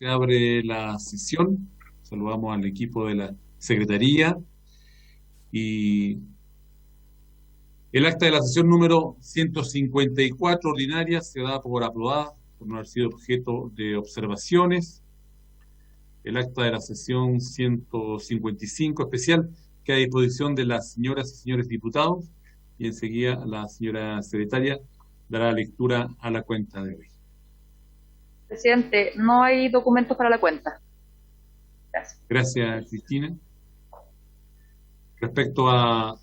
se abre la sesión. Saludamos al equipo de la Secretaría y el acta de la sesión número 154 ordinaria se da por aprobada por no haber sido objeto de observaciones. El acta de la sesión 155 especial queda a disposición de las señoras y señores diputados y enseguida la señora secretaria dará lectura a la cuenta de hoy. Presidente, no hay documentos para la cuenta. Gracias. Gracias, Cristina. Respecto a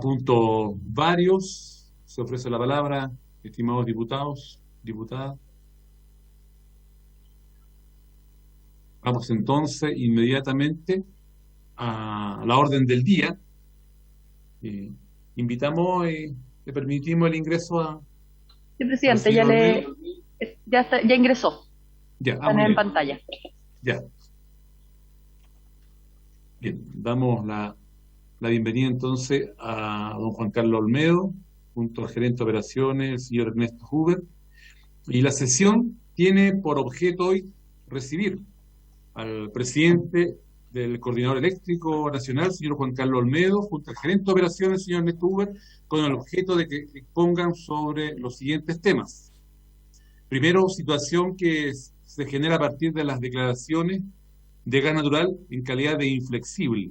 puntos varios, se ofrece la palabra, estimados diputados, diputadas. Vamos entonces inmediatamente a la orden del día. Invitamos, le permitimos el ingreso Sí, al presidente, señor Olmedo. ya ingresó. Ya, Están muy en bien. pantalla. Ya. Bien, damos la bienvenida entonces a don Juan Carlos Olmedo, junto al gerente de operaciones, el señor Ernesto Huber. Y la sesión tiene por objeto hoy recibir al presidente del Coordinador Eléctrico Nacional, señor Juan Carlos Olmedo, junto al gerente de operaciones, señor Ernesto Huber, con el objeto de que expongan sobre los siguientes temas. Primero, situación que se genera a partir de las declaraciones de gas natural en calidad de inflexible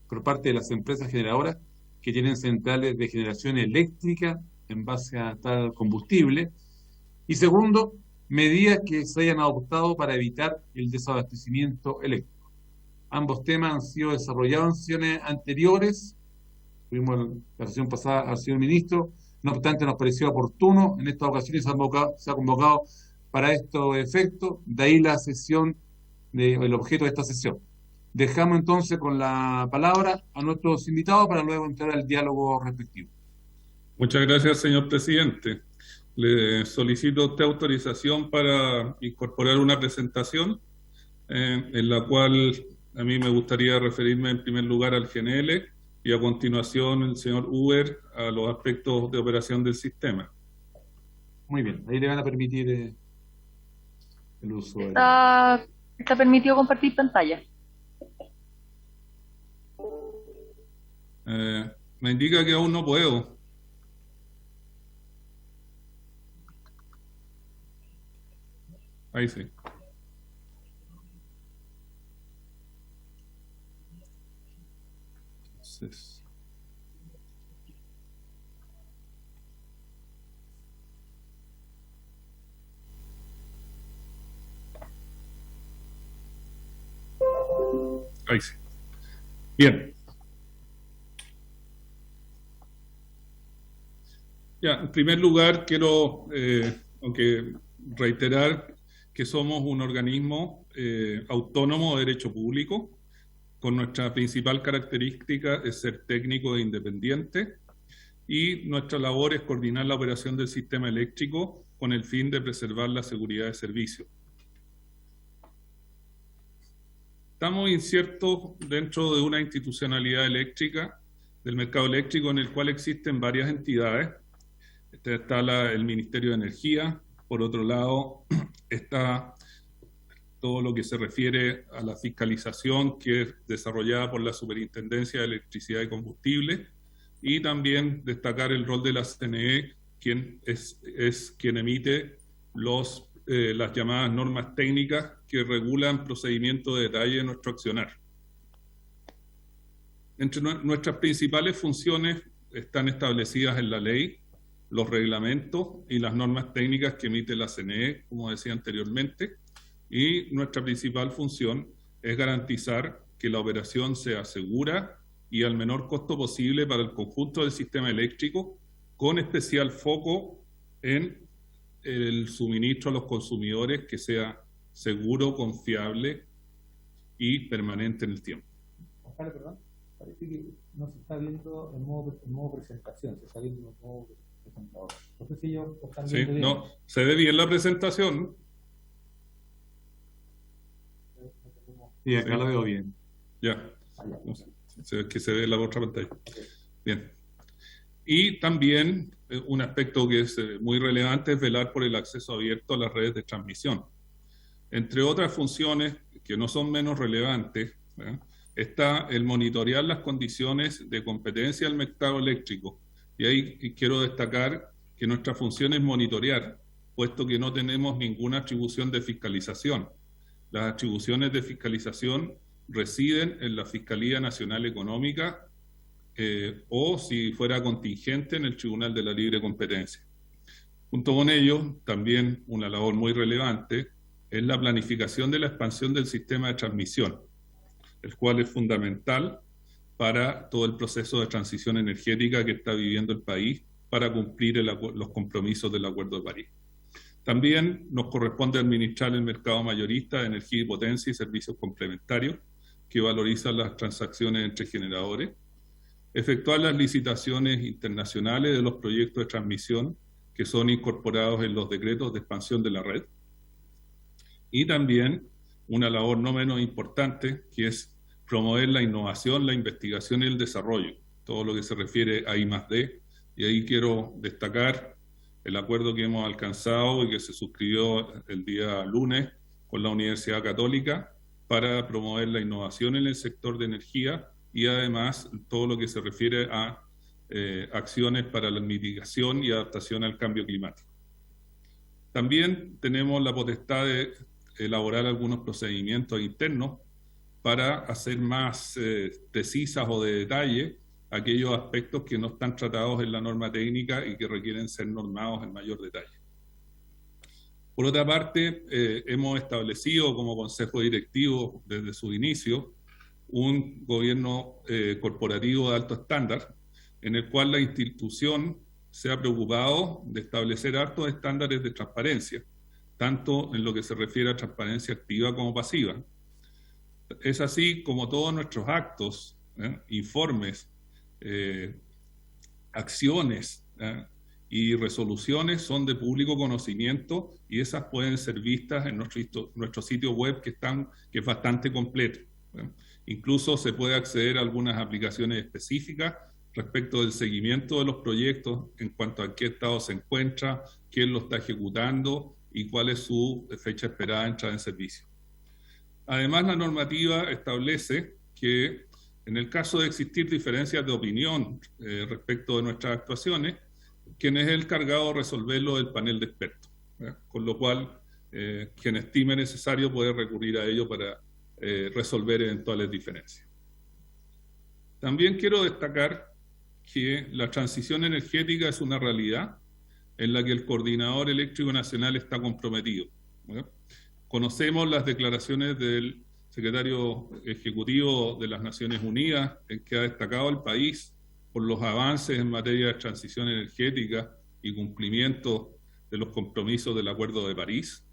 por parte de las empresas generadoras que tienen centrales de generación eléctrica en base a tal combustible. Y segundo, medidas que se hayan adoptado para evitar el desabastecimiento eléctrico. Ambos temas han sido desarrollados en sesiones anteriores. Tuvimos la sesión pasada al señor ministro. No obstante, nos pareció oportuno. En esta ocasión se ha convocado para estos efectos. De ahí la sesión, el objeto de esta sesión. Dejamos entonces con la palabra a nuestros invitados para luego entrar al diálogo respectivo. Muchas gracias, señor presidente. Le solicito a usted autorización para incorporar una presentación en la cual a mí me gustaría referirme en primer lugar al GNL y a continuación el señor Huber a los aspectos de operación del sistema. Muy bien, ahí le van a permitir el uso. Está permitido compartir pantalla. Me indica que aún no puedo. Ahí sí. Entonces, ahí sí. Bien. Ya, en primer lugar quiero aunque reiterar que somos un organismo autónomo de derecho público, con nuestra principal característica es ser técnico e independiente, y nuestra labor es coordinar la operación del sistema eléctrico con el fin de preservar la seguridad de servicio. Estamos insertos dentro de una institucionalidad eléctrica, del mercado eléctrico, en el cual existen varias entidades. Está el Ministerio de Energía, por otro lado está todo lo que se refiere a la fiscalización, que es desarrollada por la Superintendencia de Electricidad y Combustible, y también destacar el rol de la CNE, quien es quien emite las llamadas normas técnicas que regulan procedimientos de detalle de nuestro accionar. Entre nuestras principales funciones están establecidas en la ley, los reglamentos y las normas técnicas que emite la CNE, como decía anteriormente, y nuestra principal función es garantizar que la operación sea segura y al menor costo posible para el conjunto del sistema eléctrico, con especial foco en el suministro a los consumidores que sea seguro, confiable y permanente en el tiempo. Ojalá, perdón, parece que no se está viendo en modo presentación, se está viendo en modo presentador. No sé si ellos están viendo bien. No, se ve bien la presentación. Sí, acá lo veo bien. Ya, que se ve en la otra pantalla. Bien. Y también un aspecto que es muy relevante es velar por el acceso abierto a las redes de transmisión. Entre otras funciones que no son menos relevantes, está el monitorear las condiciones de competencia del mercado eléctrico. Y ahí quiero destacar que nuestra función es monitorear, puesto que no tenemos ninguna atribución de fiscalización. Las atribuciones de fiscalización residen en la Fiscalía Nacional Económica o, si fuera contingente, en el Tribunal de la Libre Competencia. Junto con ello, también una labor muy relevante es la planificación de la expansión del sistema de transmisión, el cual es fundamental para todo el proceso de transición energética que está viviendo el país para cumplir los compromisos del Acuerdo de París. También nos corresponde administrar el mercado mayorista de energía y potencia y servicios complementarios que valoriza las transacciones entre generadores, efectuar las licitaciones internacionales de los proyectos de transmisión que son incorporados en los decretos de expansión de la red, y también una labor no menos importante, que es promover la innovación, la investigación y el desarrollo, todo lo que se refiere a I+D, y ahí quiero destacar el acuerdo que hemos alcanzado y que se suscribió el día lunes con la Universidad Católica para promover la innovación en el sector de energía y además todo lo que se refiere a acciones para la mitigación y adaptación al cambio climático. También tenemos la potestad de elaborar algunos procedimientos internos para hacer más precisas o de detalle aquellos aspectos que no están tratados en la norma técnica y que requieren ser normados en mayor detalle. Por otra parte, hemos establecido como Consejo Directivo desde su inicio un gobierno corporativo de alto estándar, en el cual la institución se ha preocupado de establecer altos estándares de transparencia, tanto en lo que se refiere a transparencia activa como pasiva. Es así como todos nuestros actos, informes, acciones y resoluciones son de público conocimiento y esas pueden ser vistas en nuestro sitio web que es bastante completo. Incluso se puede acceder a algunas aplicaciones específicas respecto del seguimiento de los proyectos en cuanto a qué estado se encuentra, quién lo está ejecutando y cuál es su fecha esperada de entrada en servicio. Además, la normativa establece que en el caso de existir diferencias de opinión respecto de nuestras actuaciones, quien es el encargado de resolverlo es el panel de expertos, con lo cual quien estime necesario puede recurrir a ello para resolver eventuales diferencias. También quiero destacar que la transición energética es una realidad en la que el Coordinador Eléctrico Nacional está comprometido. Conocemos las declaraciones del secretario ejecutivo de las Naciones Unidas, en que ha destacado al país por los avances en materia de transición energética y cumplimiento de los compromisos del Acuerdo de París.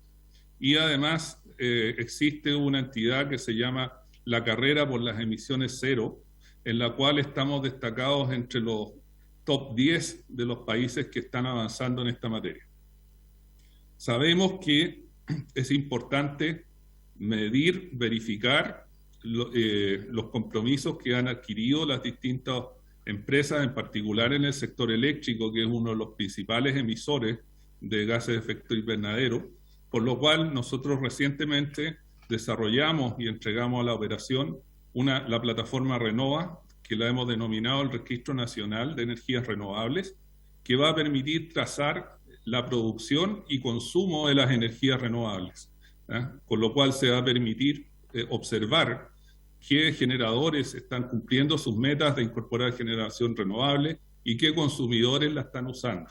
Y además existe una entidad que se llama la Carrera por las Emisiones Cero, en la cual estamos destacados entre los top 10 de los países que están avanzando en esta materia. Sabemos que es importante medir, verificar los compromisos que han adquirido las distintas empresas, en particular en el sector eléctrico, que es uno de los principales emisores de gases de efecto invernadero, por lo cual nosotros recientemente desarrollamos y entregamos a la operación la plataforma Renova, que la hemos denominado el Registro Nacional de Energías Renovables, que va a permitir trazar la producción y consumo de las energías renovables, con lo cual se va a permitir observar qué generadores están cumpliendo sus metas de incorporar generación renovable y qué consumidores la están usando.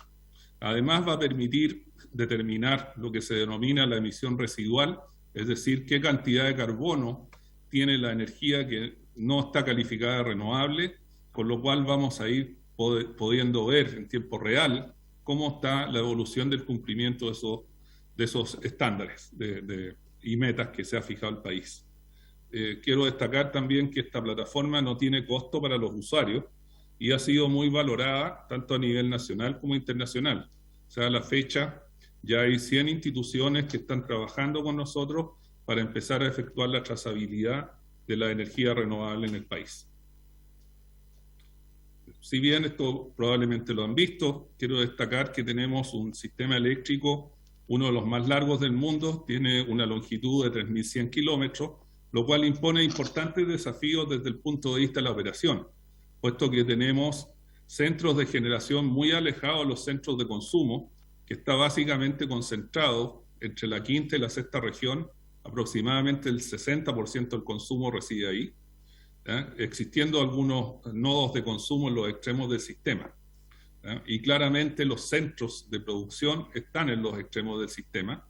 Además, va a permitir determinar lo que se denomina la emisión residual, es decir, qué cantidad de carbono tiene la energía que no está calificada de renovable, con lo cual vamos a ir pudiendo ver en tiempo real cómo está la evolución del cumplimiento de esos estándares y metas que se ha fijado el país. Quiero destacar también que esta plataforma no tiene costo para los usuarios y ha sido muy valorada tanto a nivel nacional como internacional. O sea, a la fecha ya hay 100 instituciones que están trabajando con nosotros para empezar a efectuar la trazabilidad de la energía renovable en el país. Si bien esto probablemente lo han visto, quiero destacar que tenemos un sistema eléctrico uno de los más largos del mundo, tiene una longitud de 3.100 kilómetros, lo cual impone importantes desafíos desde el punto de vista de la operación, puesto que tenemos centros de generación muy alejados de los centros de consumo, que está básicamente concentrado entre la quinta y la sexta región, aproximadamente el 60% del consumo reside ahí, existiendo algunos nodos de consumo en los extremos del sistema. Y claramente los centros de producción están en los extremos del sistema.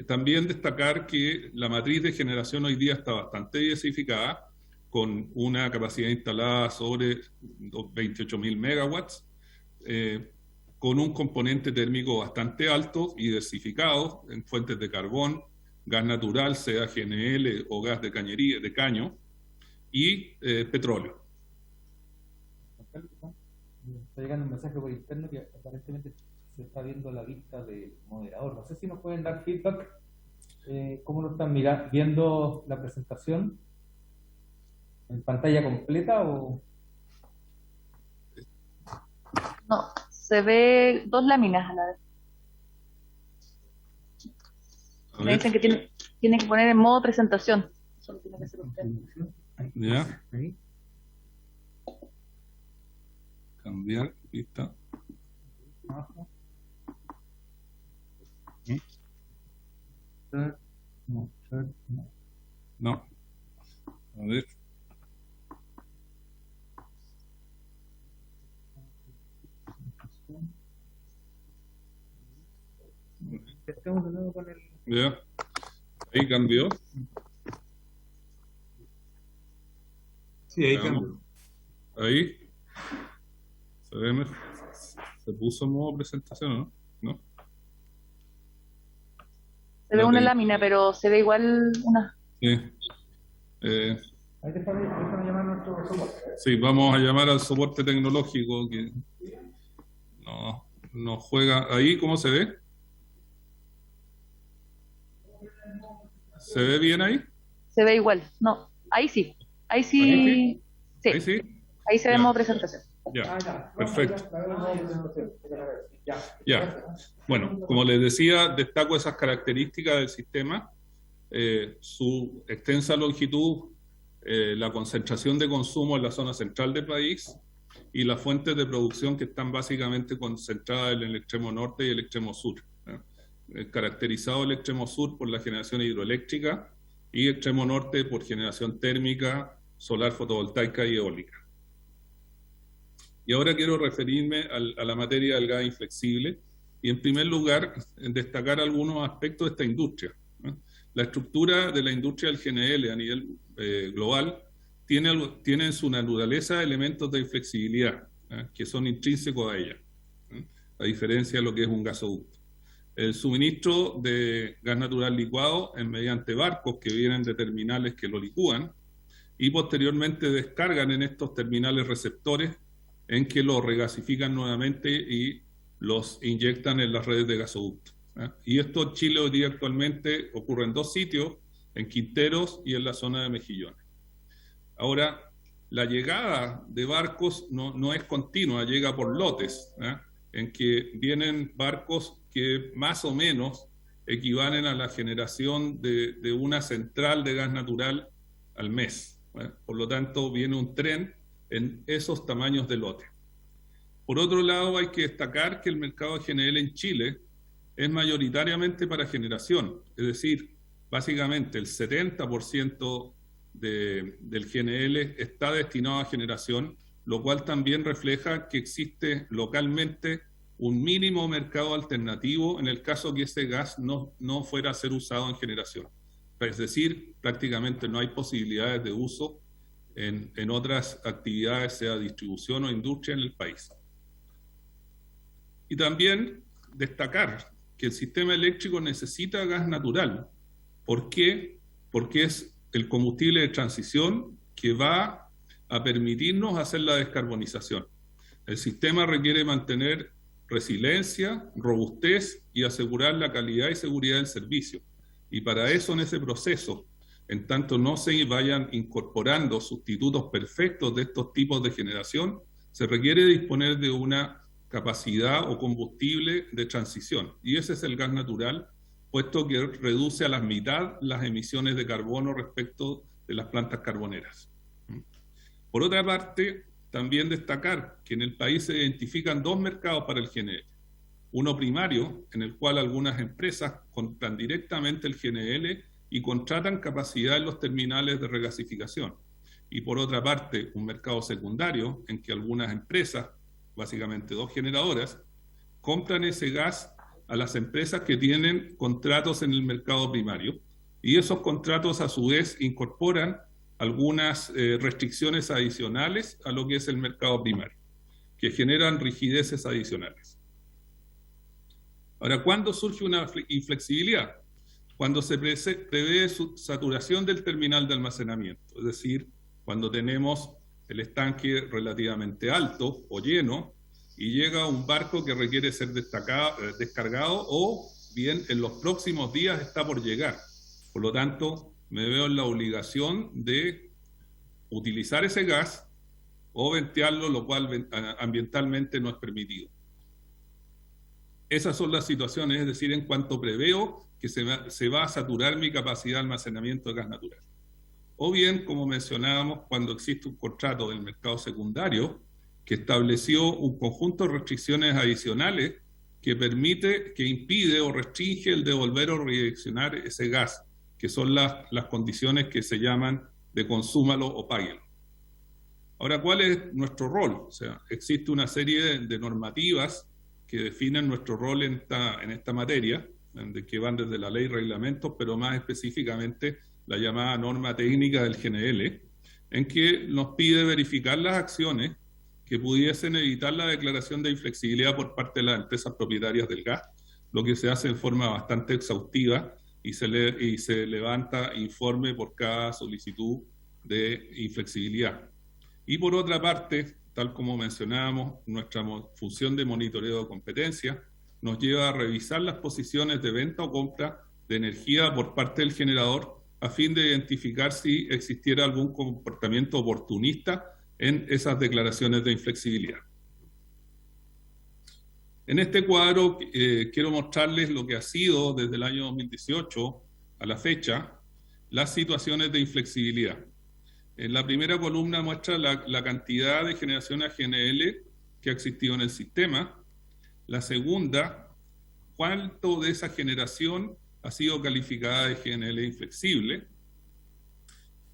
También destacar que la matriz de generación hoy día está bastante diversificada, con una capacidad instalada sobre 28.000 megawatts, con un componente térmico bastante alto y diversificado en fuentes de carbón, gas natural, sea GNL o gas de cañería, de caño, y petróleo. Está llegando un mensaje por interno que aparentemente se está viendo la vista de moderador. No sé si nos pueden dar feedback, cómo lo están viendo la presentación, en pantalla completa o... No, se ve dos láminas a la vez. Me dicen que tiene que poner en modo presentación. Eso lo tiene que hacer usted. ¿Ya? Cambiar vista. No. A ver. Estamos de nuevo con el... Ya. Ahí cambió. Sí, ahí Veamos. cambió. Ahí. Se puso en modo presentación, ¿o no? ¿No? Se ve una lámina, pero se ve igual una... Sí. Ahí déjame llamar a nuestro soporte. Sí, vamos a llamar al soporte tecnológico que no juega. Ahí, ¿cómo se ve? ¿Se ve bien ahí? Se ve igual. No, ahí sí. Ahí sí. ¿Ahí Sí. Ahí sí. Ahí se ve Ya. en modo presentación. Ya, perfecto. Ya. Bueno, como les decía, destaco esas características del sistema, su extensa longitud, la concentración de consumo en la zona central del país y las fuentes de producción que están básicamente concentradas en el extremo norte y el extremo sur. Caracterizado el extremo sur por la generación hidroeléctrica y extremo norte por generación térmica, solar fotovoltaica y eólica. Y ahora quiero referirme a la materia del gas inflexible y en primer lugar destacar algunos aspectos de esta industria. La estructura de la industria del GNL a nivel global tiene en su naturaleza elementos de inflexibilidad que son intrínsecos a ella, a diferencia de lo que es un gasoducto. El suministro de gas natural licuado es mediante barcos que vienen de terminales que lo licúan y posteriormente descargan en estos terminales receptores en que lo regasifican nuevamente y los inyectan en las redes de gasoducto. Y esto en Chile hoy día actualmente ocurre en 2 sitios, en Quinteros y en la zona de Mejillones. Ahora, la llegada de barcos no es continua, llega por lotes, en que vienen barcos que más o menos equivalen a la generación de una central de gas natural al mes. Por lo tanto, viene un tren en esos tamaños de lote. Por otro lado, hay que destacar que el mercado de GNL en Chile es mayoritariamente para generación, es decir, básicamente el 70% del GNL está destinado a generación, lo cual también refleja que existe localmente un mínimo mercado alternativo en el caso que ese gas no fuera a ser usado en generación. Es decir, prácticamente no hay posibilidades de uso en otras actividades, sea distribución o industria en el país. Y también destacar que el sistema eléctrico necesita gas natural. ¿Por qué? Porque es el combustible de transición que va a permitirnos hacer la descarbonización. El sistema requiere mantener resiliencia, robustez y asegurar la calidad y seguridad del servicio. Y para eso, en ese proceso, en tanto no se vayan incorporando sustitutos perfectos de estos tipos de generación, se requiere disponer de una capacidad o combustible de transición. Y ese es el gas natural, puesto que reduce a la mitad las emisiones de carbono respecto de las plantas carboneras. Por otra parte, también destacar que en el país se identifican dos mercados para el GNL. Uno primario, en el cual algunas empresas compran directamente el GNL y contratan capacidad en los terminales de regasificación. Y por otra parte, un mercado secundario, en que algunas empresas, básicamente dos generadoras, compran ese gas a las empresas que tienen contratos en el mercado primario. Y esos contratos, a su vez, incorporan algunas restricciones adicionales a lo que es el mercado primario, que generan rigideces adicionales. Ahora, ¿cuándo surge una inflexibilidad? Cuando se prevé saturación del terminal de almacenamiento, es decir, cuando tenemos el estanque relativamente alto o lleno y llega un barco que requiere ser descargado o bien en los próximos días está por llegar. Por lo tanto, me veo en la obligación de utilizar ese gas o ventearlo, lo cual ambientalmente no es permitido. Esas son las situaciones, es decir, en cuanto preveo que se va a saturar mi capacidad de almacenamiento de gas natural. O bien, como mencionábamos, cuando existe un contrato del mercado secundario que estableció un conjunto de restricciones adicionales que impide o restringe el devolver o redireccionar ese gas, que son las condiciones que se llaman de consúmalo o páguelo. Ahora, ¿cuál es nuestro rol? O sea, existe una serie de normativas que definen nuestro rol en esta materia, que van desde la ley y reglamentos, pero más específicamente la llamada norma técnica del GNL, en que nos pide verificar las acciones que pudiesen evitar la declaración de inflexibilidad por parte de las empresas propietarias del gas, lo que se hace en forma bastante exhaustiva y se levanta informe por cada solicitud de inflexibilidad. Y por otra parte, tal como mencionábamos, nuestra función de monitoreo de competencia nos lleva a revisar las posiciones de venta o compra de energía por parte del generador a fin de identificar si existiera algún comportamiento oportunista en esas declaraciones de inflexibilidad. En este cuadro quiero mostrarles lo que ha sido desde el año 2018 a la fecha las situaciones de inflexibilidad. En la primera columna muestra la cantidad de generación a GNL que ha existido en el sistema. La segunda, cuánto de esa generación ha sido calificada de GNL inflexible.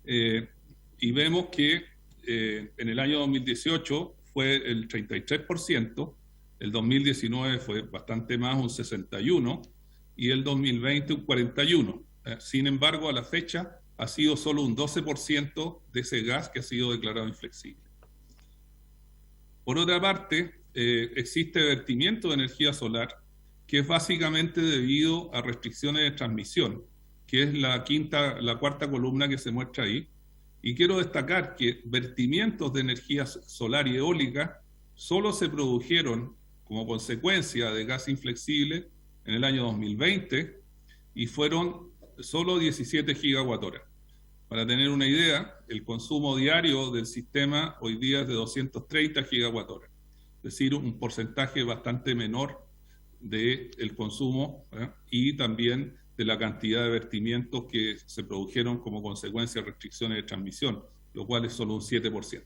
Y vemos que en el año 2018 fue el 33%, el 2019 fue bastante más, un 61%, y el 2020 un 41%. Sin embargo, a la fecha ha sido solo un 12% de ese gas que ha sido declarado inflexible. Por otra parte, existe vertimiento de energía solar, que es básicamente debido a restricciones de transmisión, que es la cuarta columna que se muestra ahí. Y quiero destacar que vertimientos de energía solar y eólica solo se produjeron como consecuencia de gas inflexible en el año 2020 y fueron solo 17 gigawatts-hora. Para tener una idea, el consumo diario del sistema hoy día es de 230 gigawatts-hora, es decir, un porcentaje bastante menor del consumo y también de la cantidad de vertimientos que se produjeron como consecuencia de restricciones de transmisión, lo cual es solo un 7%.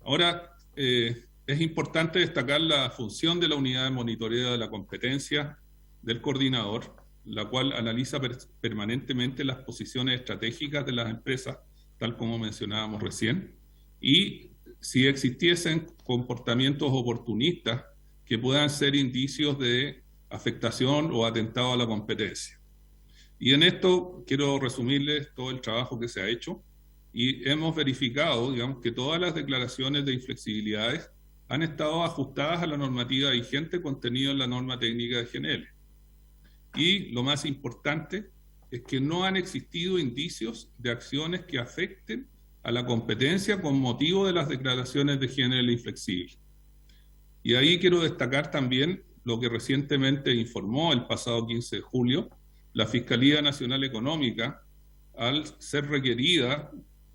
Ahora, es importante destacar la función de la unidad de monitoreo de la competencia del coordinador, la cual analiza permanentemente las posiciones estratégicas de las empresas, tal como mencionábamos recién, y si existiesen comportamientos oportunistas que puedan ser indicios de afectación o atentado a la competencia. Y en esto quiero resumirles todo el trabajo que se ha hecho y hemos verificado, digamos, que todas las declaraciones de inflexibilidades han estado ajustadas a la normativa vigente contenida en la norma técnica de GNL. Y lo más importante es que no han existido indicios de acciones que afecten a la competencia con motivo de las declaraciones de GNL inflexible. Y ahí quiero destacar también lo que recientemente informó el pasado 15 de julio la Fiscalía Nacional Económica al ser requerida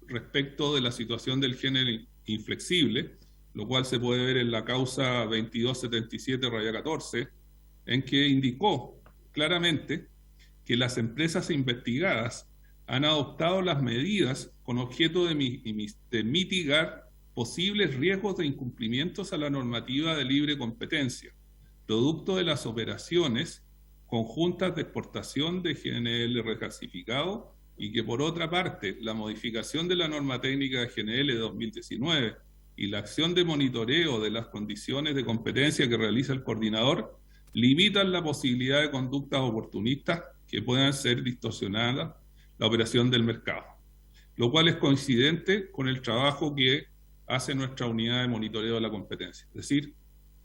respecto de la situación del GNL inflexible, lo cual se puede ver en la causa 2277-14, en que indicó claramente que las empresas investigadas han adoptado las medidas con objeto de mitigar posibles riesgos de incumplimientos a la normativa de libre competencia, producto de las operaciones conjuntas de exportación de GNL regasificado, y que por otra parte la modificación de la norma técnica de GNL de 2019 y la acción de monitoreo de las condiciones de competencia que realiza el coordinador limitan la posibilidad de conductas oportunistas que puedan ser distorsionadas la operación del mercado, lo cual es coincidente con el trabajo que hace nuestra unidad de monitoreo de la competencia. Es decir,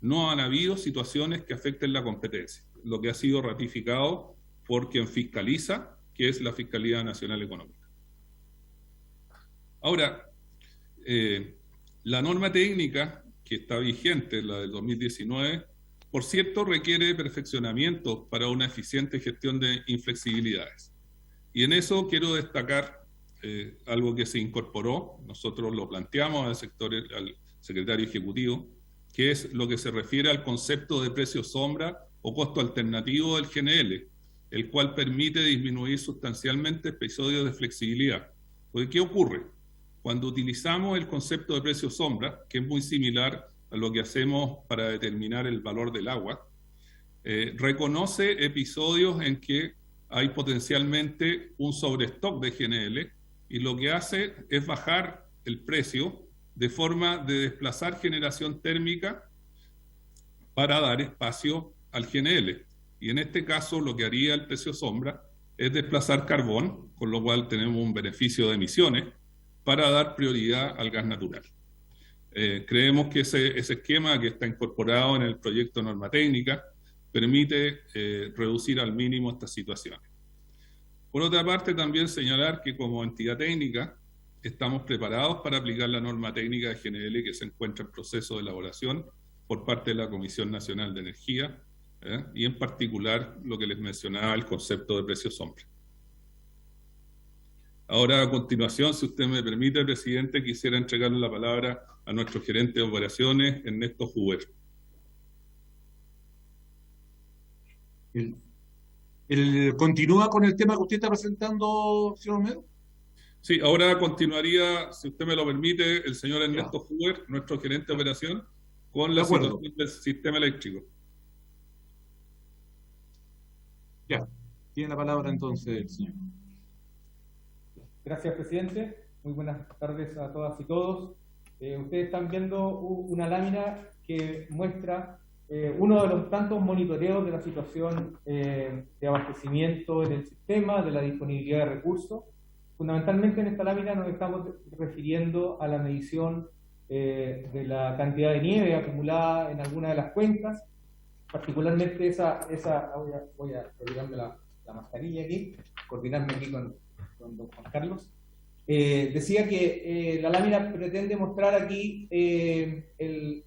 no han habido situaciones que afecten la competencia, lo que ha sido ratificado por quien fiscaliza, que es la Fiscalía Nacional Económica. Ahora, la norma técnica que está vigente, la del 2019, por cierto, requiere perfeccionamiento para una eficiente gestión de inflexibilidades. Y en eso quiero destacar algo que se incorporó, nosotros lo planteamos al secretario ejecutivo, que es lo que se refiere al concepto de precio sombra o costo alternativo del GNL, el cual permite disminuir sustancialmente episodios de flexibilidad. Porque, ¿qué ocurre? Cuando utilizamos el concepto de precio sombra, que es muy similar a lo que hacemos para determinar el valor del agua, reconoce episodios en que hay potencialmente un sobrestock de GNL, y lo que hace es bajar el precio de forma de desplazar generación térmica para dar espacio al GNL. Y en este caso lo que haría el precio sombra es desplazar carbón, con lo cual tenemos un beneficio de emisiones, para dar prioridad al gas natural. Creemos que ese esquema que está incorporado en el proyecto de norma técnica permite reducir al mínimo estas situaciones. Por otra parte, también señalar que como entidad técnica estamos preparados para aplicar la norma técnica de GNL que se encuentra en proceso de elaboración por parte de la Comisión Nacional de Energía, y en particular lo que les mencionaba, el concepto de precio sombra. Ahora, a continuación, si usted me permite, presidente, quisiera entregarle la palabra a nuestro gerente de operaciones, Ernesto Huber. ¿Continúa con el tema que usted está presentando, señor Olmedo? Sí, ahora continuaría, si usted me lo permite, el señor Ernesto Huber, nuestro gerente de operación, con la situación del sistema eléctrico. Ya, tiene la palabra entonces, señor. Gracias, presidente. Muy buenas tardes a todas y todos. Ustedes están viendo una lámina que muestra uno de los tantos monitoreos de la situación de abastecimiento en el sistema, de la disponibilidad de recursos. Fundamentalmente en esta lámina nos estamos refiriendo a la medición de la cantidad de nieve acumulada en alguna de las cuencas, particularmente voy a olvidarme la mascarilla aquí, coordinarme aquí con don Juan Carlos. Decía que la lámina pretende mostrar aquí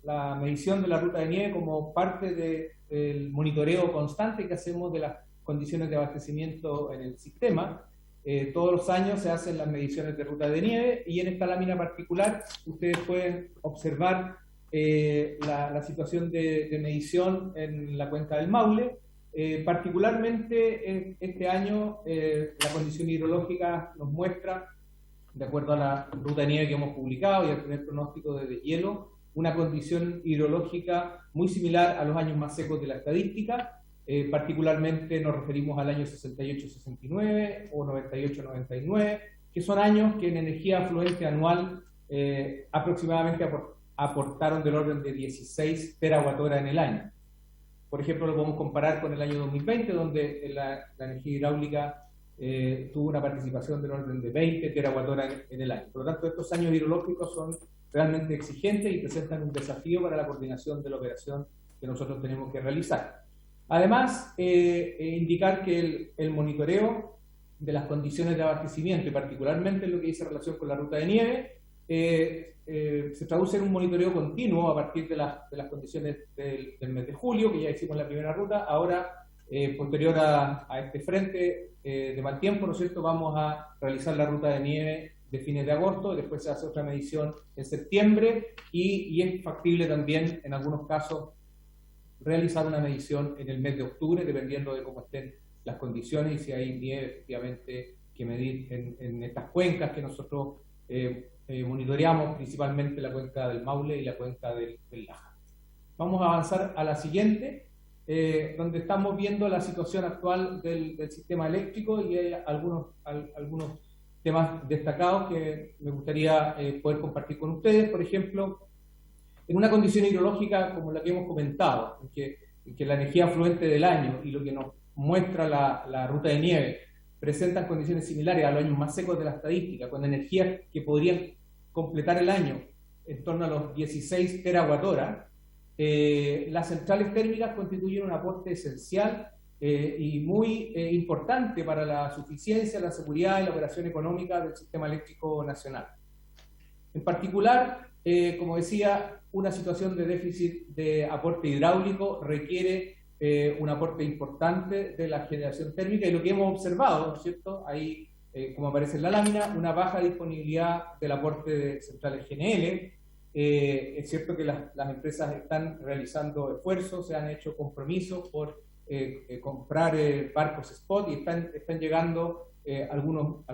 la medición de la ruta de nieve como parte del monitoreo constante que hacemos de las condiciones de abastecimiento en el sistema. Todos los años se hacen las mediciones de ruta de nieve, y en esta lámina particular ustedes pueden observar la situación de medición en la cuenca del Maule. Particularmente este año la condición hidrológica nos muestra, de acuerdo a la ruta de nieve que hemos publicado y al primer pronóstico de deshielo, una condición hidrológica muy similar a los años más secos de la estadística. Particularmente nos referimos al año 68-69 o 98-99, que son años que en energía afluente anual aproximadamente aportaron del orden de 16 terawatt-hora en el año. Por ejemplo, lo podemos comparar con el año 2020, donde la energía hidráulica tuvo una participación del orden de 20 terawatt-hora en el año. Por lo tanto, estos años hidrológicos son realmente exigentes y presentan un desafío para la coordinación de la operación que nosotros tenemos que realizar. Además, indicar que el monitoreo de las condiciones de abastecimiento, y particularmente en lo que dice relación con la ruta de nieve, se traduce en un monitoreo continuo a partir de las condiciones del mes de julio, que ya hicimos la primera ruta. Ahora, posterior a este frente de mal tiempo, ¿no es cierto?, vamos a realizar la ruta de nieve de fines de agosto, después se hace otra medición en septiembre y es factible también en algunos casos realizar una medición en el mes de octubre, dependiendo de cómo estén las condiciones y si hay nieve efectivamente que medir en estas cuencas que nosotros monitoreamos, principalmente la cuenca del Maule y la cuenca del Laja. Vamos a avanzar a la siguiente, donde estamos viendo la situación actual del sistema eléctrico y hay algunos temas destacados que me gustaría poder compartir con ustedes. Por ejemplo, en una condición hidrológica como la que hemos comentado, en que la energía afluente del año y lo que nos muestra la ruta de nieve presentan condiciones similares a los años más secos de la estadística, con energías que podrían completar el año en torno a los 16 terawatt-hora, las centrales térmicas constituyen un aporte esencial y muy importante para la suficiencia, la seguridad y la operación económica del sistema eléctrico nacional. En particular, como decía, una situación de déficit de aporte hidráulico requiere un aporte importante de la generación térmica y lo que hemos observado, ¿no es cierto? Ahí, como aparece en la lámina, una baja disponibilidad del aporte de centrales GNL. Es cierto que las empresas están realizando esfuerzos, se han hecho compromisos por comprar barcos spot y están llegando algunos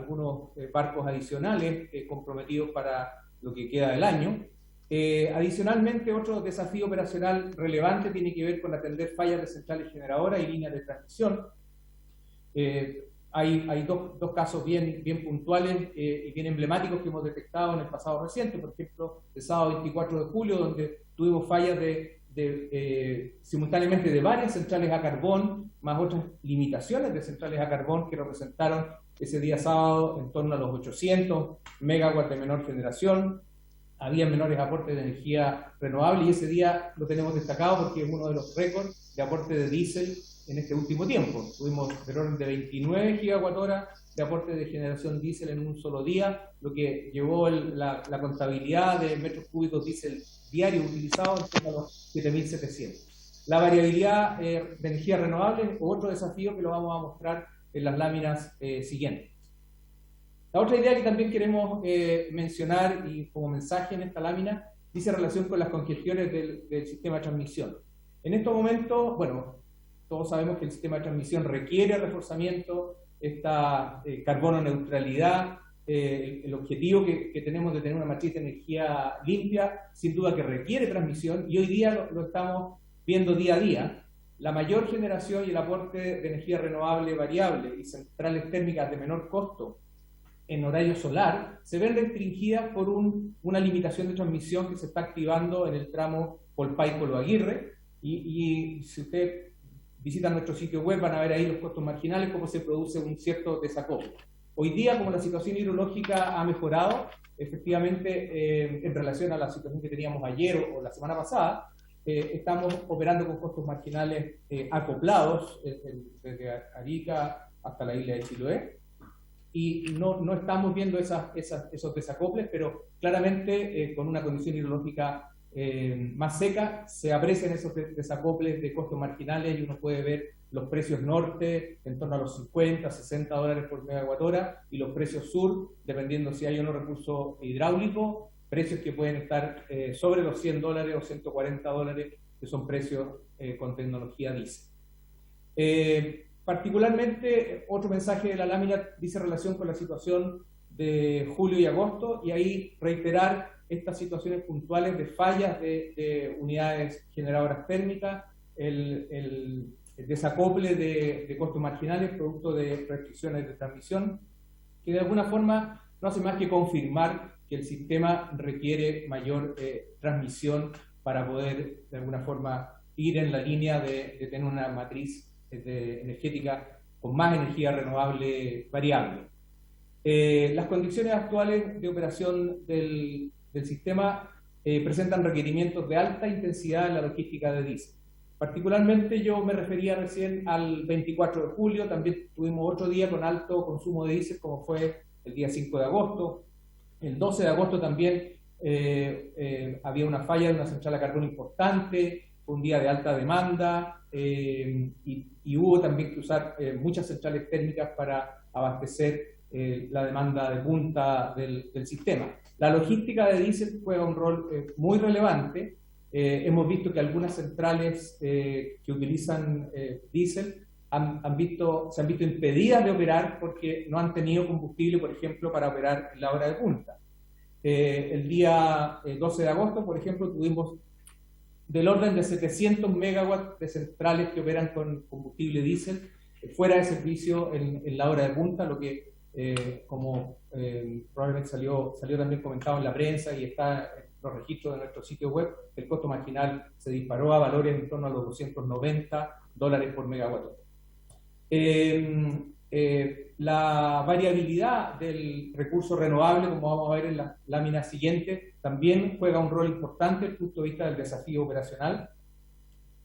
barcos adicionales comprometidos para lo que queda del año. Adicionalmente, otro desafío operacional relevante tiene que ver con atender fallas de centrales generadoras y líneas de transmisión. Hay dos casos bien puntuales y bien emblemáticos que hemos detectado en el pasado reciente. Por ejemplo, el sábado 24 de julio, donde tuvimos fallas simultáneamente de varias centrales a carbón, más otras limitaciones de centrales a carbón que representaron ese día sábado en torno a los 800 megawatts de menor generación. Había menores aportes de energía renovable y ese día lo tenemos destacado porque es uno de los récords de aporte de diésel en este último tiempo. Tuvimos del orden de 29 gigawatt-hora de aporte de generación diésel en un solo día, lo que llevó la contabilidad de metros cúbicos diésel diarios utilizados en torno a los 7.700. La variabilidad de energía renovable es otro desafío que lo vamos a mostrar en las láminas siguientes. La otra idea que también queremos mencionar y como mensaje en esta lámina dice relación con las congestiones del sistema de transmisión. En estos momentos, bueno, todos sabemos que el sistema de transmisión requiere reforzamiento, esta carbono neutralidad, el objetivo que tenemos de tener una matriz de energía limpia, sin duda que requiere transmisión y hoy día lo estamos viendo día a día. La mayor generación y el aporte de energía renovable variable y centrales térmicas de menor costo en horario solar se ven restringidas por una limitación de transmisión que se está activando en el tramo Polpaico-Lo Aguirre y si ustedes visitan nuestro sitio web van a ver ahí los costos marginales, cómo se produce un cierto desacople. Hoy día, como la situación hidrológica ha mejorado, efectivamente en relación a la situación que teníamos ayer o la semana pasada, estamos operando con costos marginales acoplados desde Arica hasta la isla de Chiloé. Y no estamos viendo esos desacoples, pero claramente con una condición hidrológica más seca se aprecian esos desacoples de costos marginales y uno puede ver los precios norte en torno a los 50, 60 dólares por megawatt-hora y los precios sur, dependiendo si hay o no recurso hidráulico, precios que pueden estar sobre los 100 dólares o 140 dólares, que son precios con tecnología diésel. Particularmente, otro mensaje de la lámina dice relación con la situación de julio y agosto, y ahí reiterar estas situaciones puntuales de fallas de unidades generadoras térmicas, el desacople de costos marginales producto de restricciones de transmisión, que de alguna forma no hace más que confirmar que el sistema requiere mayor transmisión para poder de alguna forma ir en la línea de tener una matriz energética con más energía renovable variable. Las condiciones actuales de operación del sistema presentan requerimientos de alta intensidad en la logística de diésel. Particularmente yo me refería recién al 24 de julio, también tuvimos otro día con alto consumo de diésel como fue el día 5 de agosto. El 12 de agosto también había una falla de una central a carbón importante, fue un día de alta demanda y hubo también que usar muchas centrales térmicas para abastecer la demanda de punta del sistema. La logística de diésel juega un rol muy relevante. Hemos visto que algunas centrales que utilizan diésel se han visto impedidas de operar porque no han tenido combustible, por ejemplo, para operar en la hora de punta. El día 12 de agosto, por ejemplo, tuvimos del orden de 700 megawatts de centrales que operan con combustible diésel fuera de servicio en la hora de punta, lo que, como probablemente salió también comentado en la prensa y está en los registros de nuestro sitio web, el costo marginal se disparó a valores en torno a los $290 por megawatt hora. La variabilidad del recurso renovable, como vamos a ver en la lámina siguiente, también juega un rol importante desde el punto de vista del desafío operacional.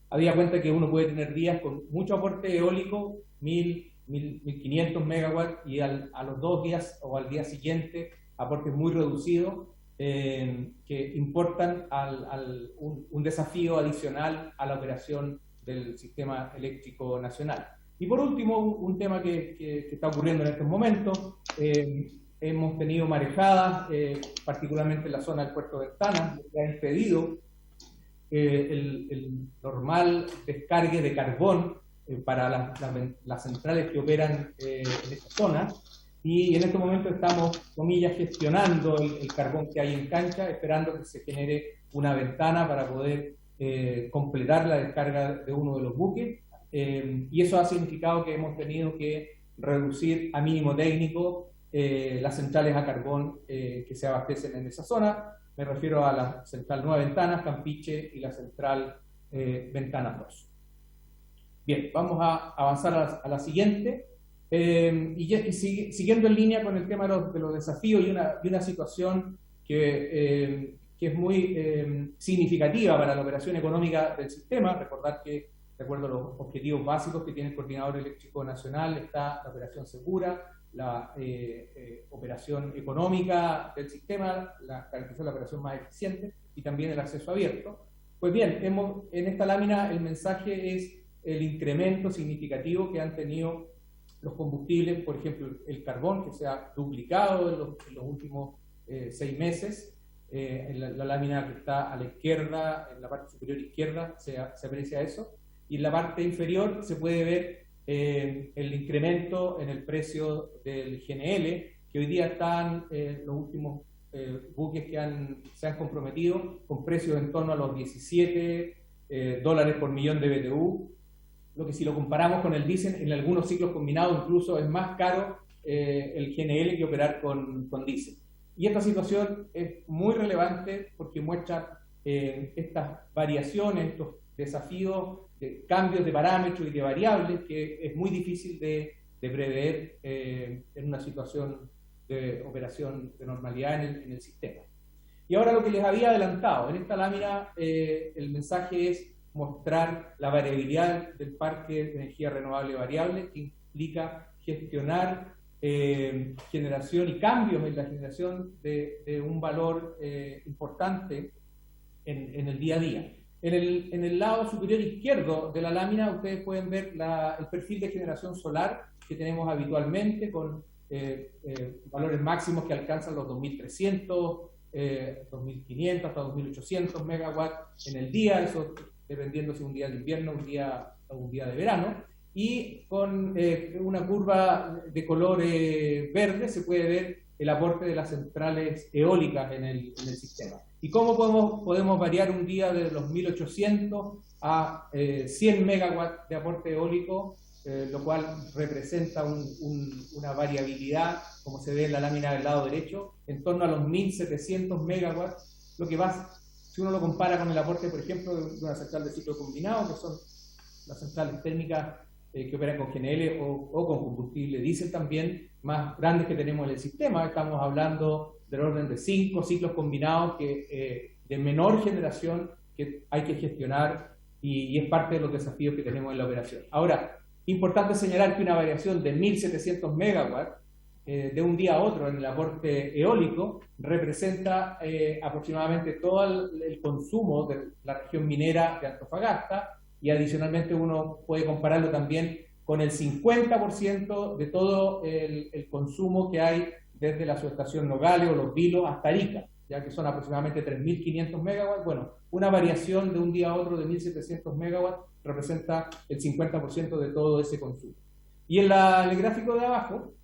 Había cuenta que uno puede tener días con mucho aporte eólico, 1.500 megawatts, y a los 2 días o al día siguiente aportes muy reducidos que importan un desafío adicional a la operación del sistema eléctrico nacional. Y por último, un tema que está ocurriendo en estos momentos, hemos tenido marejadas, particularmente en la zona del puerto de Ventanas, que ha impedido el normal descargue de carbón para las centrales que operan en esta zona, y en este momento estamos, comillas, gestionando el carbón que hay en cancha, esperando que se genere una ventana para poder completar la descarga de uno de los buques. Y eso ha significado que hemos tenido que reducir a mínimo técnico las centrales a carbón que se abastecen en esa zona. Me refiero a la central Nueva Ventanas, Campiche, y la central Ventanas 2. Bien, vamos a avanzar a la siguiente. Siguiendo en línea con el tema de los desafíos y una situación que es muy significativa para la operación económica del sistema. Recordar que, de acuerdo a los objetivos básicos que tiene el Coordinador Eléctrico Nacional, está la operación segura, la operación económica del sistema, la garantización de la operación más eficiente y también el acceso abierto. Pues bien, en esta lámina el mensaje es el incremento significativo que han tenido los combustibles, por ejemplo el carbón, que se ha duplicado en los últimos 6 meses. En la lámina que está a la izquierda, en la parte superior izquierda, se aprecia eso. Y en la parte inferior se puede ver el incremento en el precio del GNL, que hoy día están los últimos buques que se han comprometido con precios en torno a los $17 por millón de BTU, lo que si lo comparamos con el diésel, en algunos ciclos combinados incluso es más caro el GNL que operar con diésel. Y esta situación es muy relevante porque muestra estas variaciones, estos desafíos, de cambios de parámetros y de variables que es muy difícil de prever en una situación de operación de normalidad en el sistema. Y ahora lo que les había adelantado, en esta lámina el mensaje es mostrar la variabilidad del parque de energía renovable variable, que implica gestionar generación y cambios en la generación de un valor importante en el día a día. En el lado superior izquierdo de la lámina ustedes pueden ver el perfil de generación solar que tenemos habitualmente, con valores máximos que alcanzan los 2.300, 2.500 hasta 2.800 megawatts en el día, eso dependiendo si un día de invierno o un día de verano. Y con una curva de color verde se puede ver el aporte de las centrales eólicas en el sistema. ¿Y cómo podemos variar un día de los 1.800 a 100 megawatts de aporte eólico, lo cual representa una variabilidad, como se ve en la lámina del lado derecho, en torno a los 1.700 megawatts, lo que va, si uno lo compara con el aporte, por ejemplo, de una central de ciclo combinado, que son las centrales térmicas que operan con GNL o con combustible diésel también, más grandes que tenemos en el sistema. Estamos hablando del orden de 5 ciclos combinados de menor generación que hay que gestionar y es parte de los desafíos que tenemos en la operación. Ahora, importante señalar que una variación de 1.700 megawatts de un día a otro en el aporte eólico representa aproximadamente todo el consumo de la región minera de Antofagasta, y adicionalmente uno puede compararlo también con el 50% de todo el consumo que hay desde la subestación Nogales o Los Vilos hasta Arica, ya que son aproximadamente 3.500 megawatts. Bueno, una variación de un día a otro de 1.700 megawatts representa el 50% de todo ese consumo. Y en el gráfico de abajo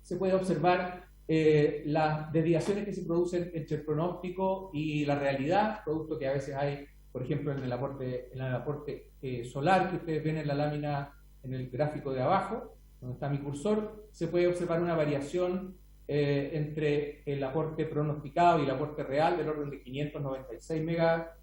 se puede observar las desviaciones que se producen entre el pronóstico y la realidad, producto que a veces hay, por ejemplo, en el aporte solar que ustedes ven en la lámina, en el gráfico de abajo, donde está mi cursor, se puede observar una variación entre el aporte pronosticado y el aporte real del orden de 596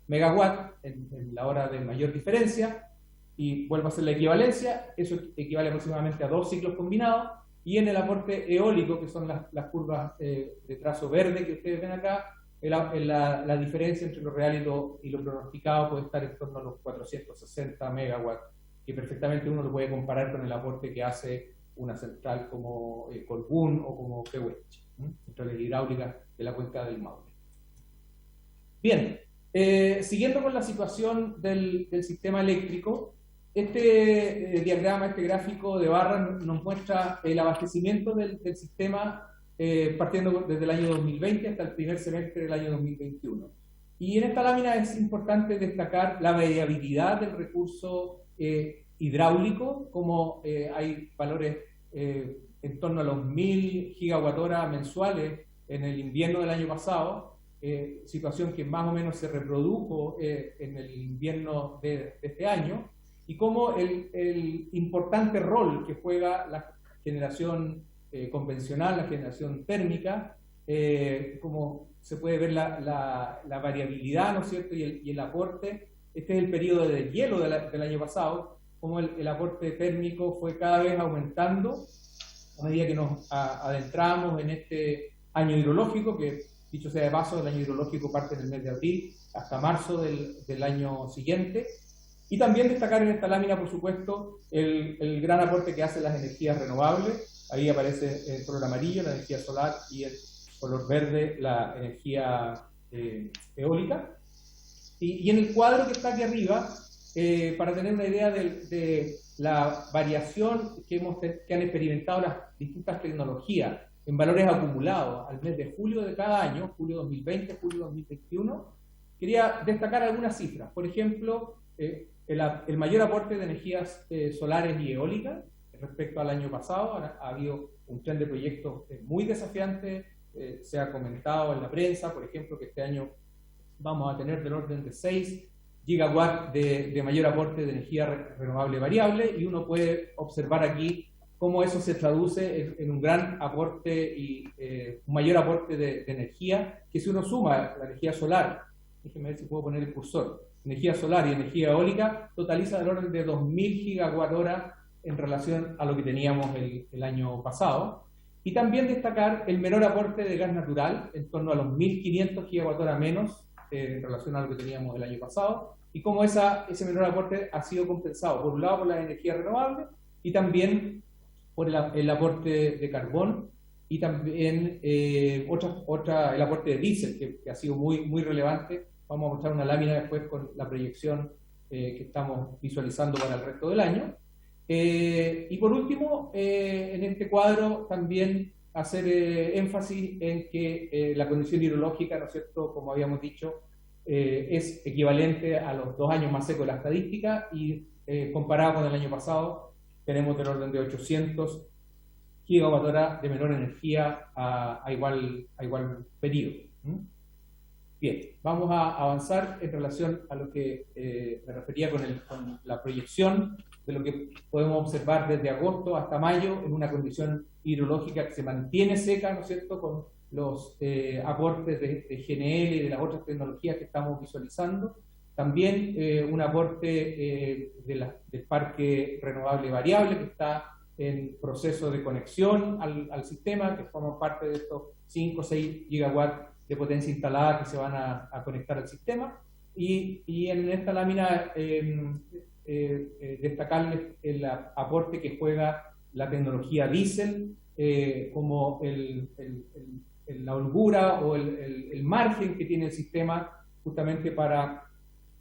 megawatts en la hora de mayor diferencia, y vuelvo a hacer la equivalencia, eso equivale aproximadamente a 2 ciclos combinados, y en el aporte eólico, que son las curvas de trazo verde que ustedes ven acá, la diferencia entre lo real y lo pronosticado puede estar en torno a los 460 megawatts, que perfectamente uno lo puede comparar con el aporte que hace una central como Colbún o como Pehuenche, centrales hidráulicas de la cuenca del Maule. Bien, siguiendo con la situación del sistema eléctrico, este diagrama, este gráfico de barras nos muestra el abastecimiento del sistema partiendo desde el año 2020 hasta el primer semestre del año 2021. Y en esta lámina es importante destacar la variabilidad del recurso hidráulico, como hay valores en torno a los 1.000 gigawatt-hora mensuales en el invierno del año pasado, situación que más o menos se reprodujo en el invierno de este año, y como el importante rol que juega la generación convencional, la generación térmica, como se puede ver la variabilidad, ¿no es cierto?, y el aporte. Este es el periodo de hielo del año pasado, como el aporte térmico fue cada vez aumentando a medida que nos adentramos en este año hidrológico, que dicho sea de paso, el año hidrológico parte en el mes de abril hasta marzo del año siguiente. Y también destacar en esta lámina, por supuesto, el gran aporte que hacen las energías renovables. Ahí aparece el color amarillo, la energía solar, y el color verde, la energía eólica. Y en el cuadro que está aquí arriba, para tener una idea de la variación que han experimentado las distintas tecnologías en valores acumulados al mes de julio de cada año, julio 2020, julio 2021, quería destacar algunas cifras. Por ejemplo, el mayor aporte de energías solares y eólicas respecto al año pasado. Ha habido un tren de proyectos muy desafiante, se ha comentado en la prensa, por ejemplo, que este año vamos a tener del orden de 6 gigawatts de mayor aporte de energía renovable variable, y uno puede observar aquí cómo eso se traduce en un gran aporte y un mayor aporte de energía, que si uno suma la energía solar, déjenme ver si puedo poner el cursor, energía solar y energía eólica, totaliza del orden de 2.000 gigawatt-hora en relación a lo que teníamos el año pasado. Y también destacar el menor aporte de gas natural, en torno a los 1.500 gigawatt-hora menos en relación a lo que teníamos el año pasado, y cómo ese menor aporte ha sido compensado, por un lado por la energía renovable, y también por el aporte de carbón, y también el aporte de diésel, que ha sido muy relevante. Vamos a mostrar una lámina después con la proyección que estamos visualizando para el resto del año. Y por último, en este cuadro también hacer énfasis en que la condición hidrológica, ¿no es cierto?, como habíamos dicho, es equivalente a los 2 años más secos de la estadística, y comparado con el año pasado, tenemos del orden de 800 gigawatt-hora de menor energía a igual periodo. Bien, vamos a avanzar en relación a lo que me refería con la proyección de lo que podemos observar desde agosto hasta mayo en una condición hidrológica que se mantiene seca, ¿no es cierto?, con los aportes de GNL y de las otras tecnologías que estamos visualizando. También un aporte del parque renovable variable que está en proceso de conexión al sistema, que forma parte de estos 5 o 6 gigawatts de potencia instalada que se van a conectar al sistema. Y en esta lámina destacarles el aporte que juega la tecnología diésel, como la holgura o el margen que tiene el sistema justamente para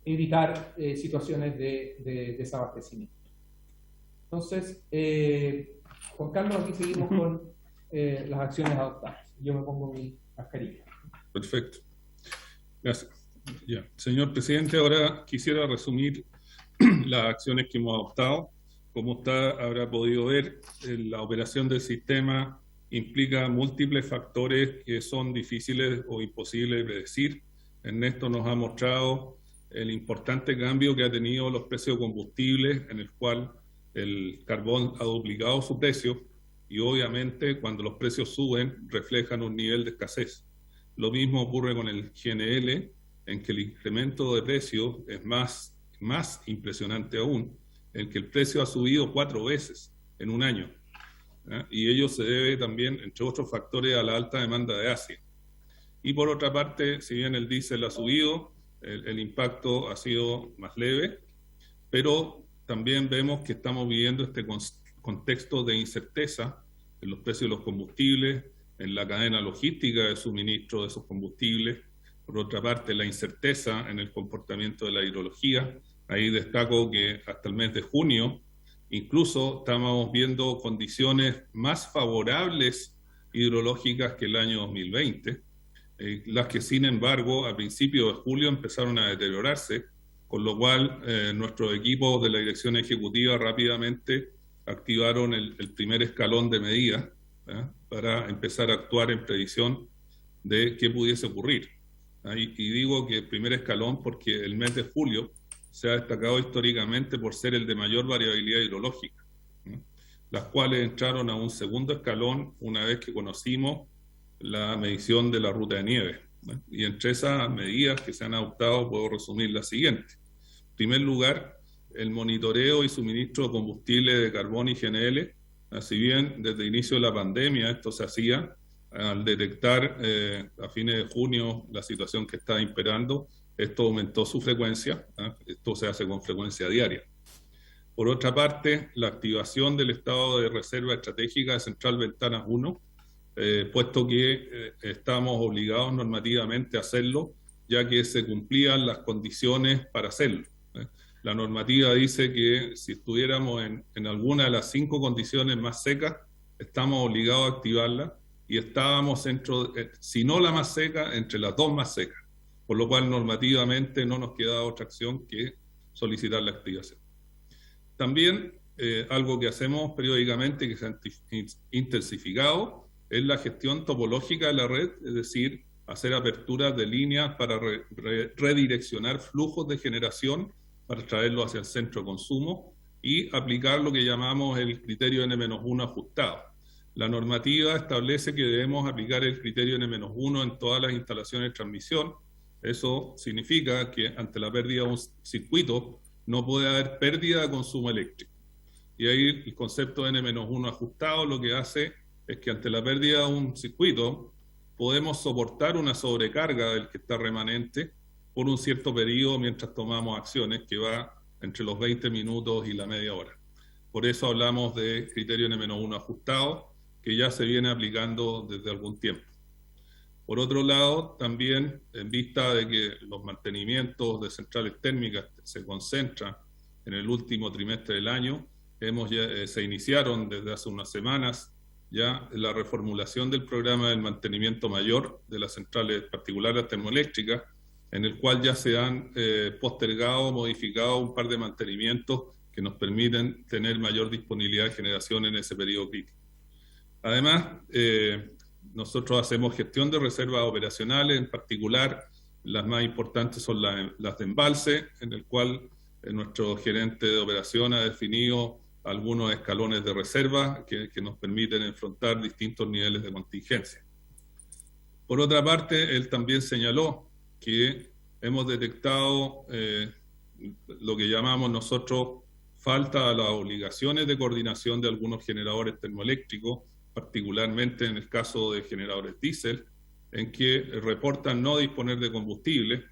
evitar situaciones de desabastecimiento. Entonces, Juan Carlos, aquí seguimos con las acciones adoptadas. Yo me pongo mi mascarilla. Perfecto. Gracias. Ya. Señor presidente, ahora quisiera resumir las acciones que hemos adoptado. Como usted habrá podido ver, la operación del sistema implica múltiples factores que son difíciles o imposibles de predecir. Ernesto nos ha mostrado el importante cambio que ha tenido los precios de combustibles, en el cual el carbón ha duplicado su precio y obviamente cuando los precios suben reflejan un nivel de escasez. Lo mismo ocurre con el GNL, en que el incremento de precio es más impresionante aún, en que el precio ha subido 4 veces en un año. Y ello se debe también, entre otros factores, a la alta demanda de Asia. Y por otra parte, si bien el diésel ha subido, el impacto ha sido más leve, pero también vemos que estamos viviendo este contexto de incerteza en los precios de los combustibles, en la cadena logística de suministro de esos combustibles. Por otra parte, la incerteza en el comportamiento de la hidrología. Ahí destaco que hasta el mes de junio incluso estamos viendo condiciones más favorables hidrológicas que el año 2020, las que sin embargo a principios de julio empezaron a deteriorarse, con lo cual nuestros equipos de la dirección ejecutiva rápidamente activaron el primer escalón de medidas para empezar a actuar en previsión de qué pudiese ocurrir. Y digo que el primer escalón porque el mes de julio se ha destacado históricamente por ser el de mayor variabilidad hidrológica, las cuales entraron a un segundo escalón una vez que conocimos la medición de la ruta de nieve. Y entre esas medidas que se han adoptado puedo resumir las siguientes. En primer lugar, el monitoreo y suministro de combustible de carbón y GNL. Si bien desde el inicio de la pandemia esto se hacía, al detectar a fines de junio la situación que estaba imperando, esto aumentó su frecuencia. Esto se hace con frecuencia diaria. Por otra parte, la activación del estado de reserva estratégica de Central Ventanas 1, puesto que estamos obligados normativamente a hacerlo, ya que se cumplían las condiciones para hacerlo. La normativa dice que si estuviéramos en alguna de las 5 condiciones más secas, estamos obligados a activarla, y estábamos, si no la más seca, entre las 2 más secas, por lo cual normativamente no nos queda otra acción que solicitar la activación. También algo que hacemos periódicamente, que se ha intensificado, es la gestión topológica de la red, es decir, hacer aperturas de líneas para redireccionar flujos de generación para traerlos hacia el centro de consumo y aplicar lo que llamamos el criterio N-1 ajustado. La normativa establece que debemos aplicar el criterio N-1 en todas las instalaciones de transmisión. Eso significa que ante la pérdida de un circuito no puede haber pérdida de consumo eléctrico. Y ahí el concepto de N-1 ajustado lo que hace es que ante la pérdida de un circuito podemos soportar una sobrecarga del que está remanente por un cierto periodo mientras tomamos acciones que va entre los 20 minutos y la media hora. Por eso hablamos de criterio N-1 ajustado, que ya se viene aplicando desde algún tiempo. Por otro lado, también en vista de que los mantenimientos de centrales térmicas se concentran en el último trimestre del año, se iniciaron desde hace unas semanas ya la reformulación del programa del mantenimiento mayor de las centrales particulares termoeléctricas, en el cual ya se han postergado, modificado un par de mantenimientos que nos permiten tener mayor disponibilidad de generación en ese periodo crítico. Además, nosotros hacemos gestión de reservas operacionales, en particular las más importantes son las de embalse, en el cual nuestro gerente de operación ha definido algunos escalones de reserva que nos permiten enfrentar distintos niveles de contingencia. Por otra parte, él también señaló que hemos detectado lo que llamamos nosotros falta a las obligaciones de coordinación de algunos generadores termoeléctricos, particularmente en el caso de generadores diésel, en que reportan no disponer de combustible,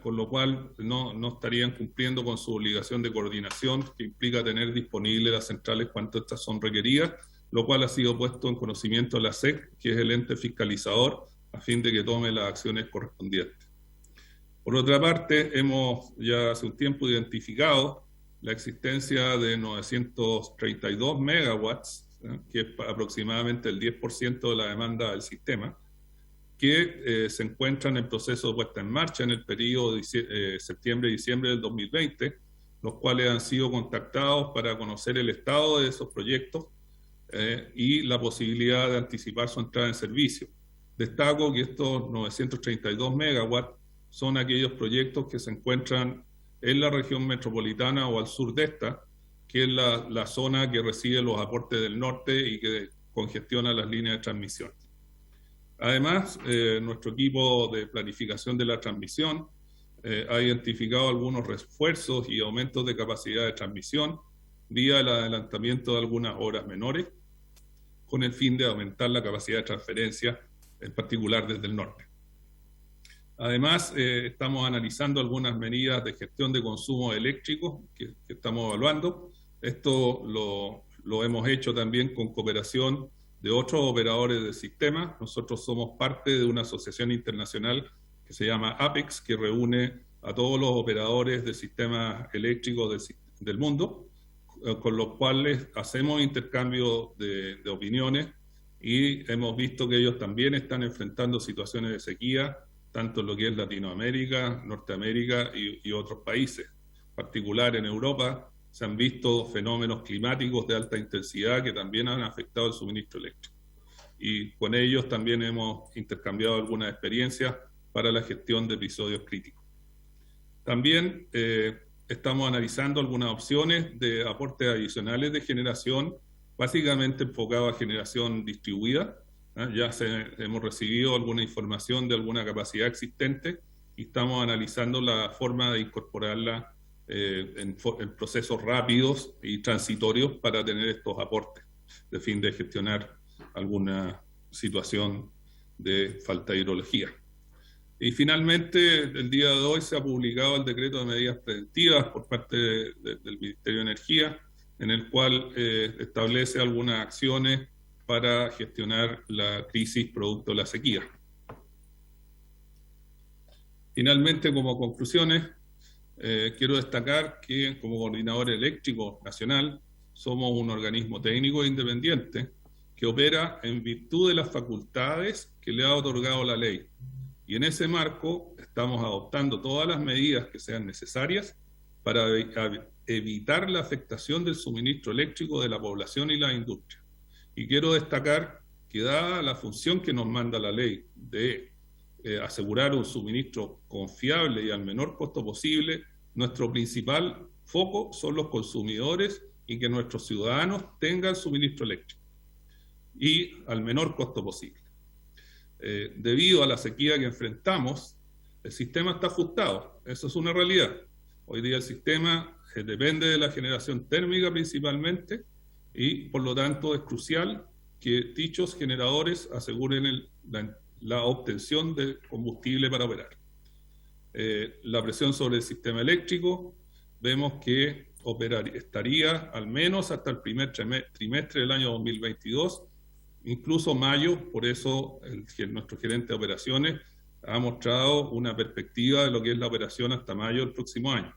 con lo cual no estarían cumpliendo con su obligación de coordinación, que implica tener disponibles las centrales cuando estas son requeridas, lo cual ha sido puesto en conocimiento de la SEC, que es el ente fiscalizador, a fin de que tome las acciones correspondientes. Por otra parte, hemos ya hace un tiempo identificado la existencia de 932 megawatts, que es aproximadamente el 10% de la demanda del sistema, que se encuentran en proceso de puesta en marcha en el periodo de septiembre-diciembre del 2020, los cuales han sido contactados para conocer el estado de esos proyectos y la posibilidad de anticipar su entrada en servicio. Destaco que estos 932 megawatts son aquellos proyectos que se encuentran en la región metropolitana o al sur de esta, que es la zona que recibe los aportes del norte y que congestiona las líneas de transmisión. Además, nuestro equipo de planificación de la transmisión ha identificado algunos refuerzos y aumentos de capacidad de transmisión vía el adelantamiento de algunas obras menores, con el fin de aumentar la capacidad de transferencia, en particular desde el norte. Además, estamos analizando algunas medidas de gestión de consumo eléctrico que estamos evaluando. Esto lo hemos hecho también con cooperación de otros operadores del sistema. Nosotros somos parte de una asociación internacional que se llama APEX, que reúne a todos los operadores de sistemas eléctricos del mundo, con los cuales hacemos intercambio de opiniones, y hemos visto que ellos también están enfrentando situaciones de sequía, tanto en lo que es Latinoamérica, Norteamérica y otros países. En particular en Europa se han visto fenómenos climáticos de alta intensidad que también han afectado el suministro eléctrico. Y con ellos también hemos intercambiado algunas experiencias para la gestión de episodios críticos. También estamos analizando algunas opciones de aportes adicionales de generación, básicamente enfocado a generación distribuida. Ya hemos recibido alguna información de alguna capacidad existente y estamos analizando la forma de incorporarla en procesos rápidos y transitorios para tener estos aportes, de fin de gestionar alguna situación de falta de hidrología. Y finalmente, el día de hoy se ha publicado el decreto de medidas preventivas por parte del Ministerio de Energía, en el cual establece algunas acciones para gestionar la crisis producto de la sequía. Finalmente, como conclusiones, quiero destacar que como Coordinador Eléctrico Nacional somos un organismo técnico independiente que opera en virtud de las facultades que le ha otorgado la ley. Y en ese marco estamos adoptando todas las medidas que sean necesarias para evitar la afectación del suministro eléctrico de la población y la industria. Y quiero destacar que dada la función que nos manda la ley de asegurar un suministro confiable y al menor costo posible, nuestro principal foco son los consumidores y que nuestros ciudadanos tengan suministro eléctrico y al menor costo posible. Debido a la sequía que enfrentamos, el sistema está ajustado. Eso es una realidad. Hoy día el sistema depende de la generación térmica principalmente y por lo tanto es crucial que dichos generadores aseguren la obtención de combustible para operar. La presión sobre el sistema eléctrico, vemos que estaría al menos hasta el primer trimestre del año 2022, incluso mayo. Por eso nuestro gerente de operaciones ha mostrado una perspectiva de lo que es la operación hasta mayo del próximo año,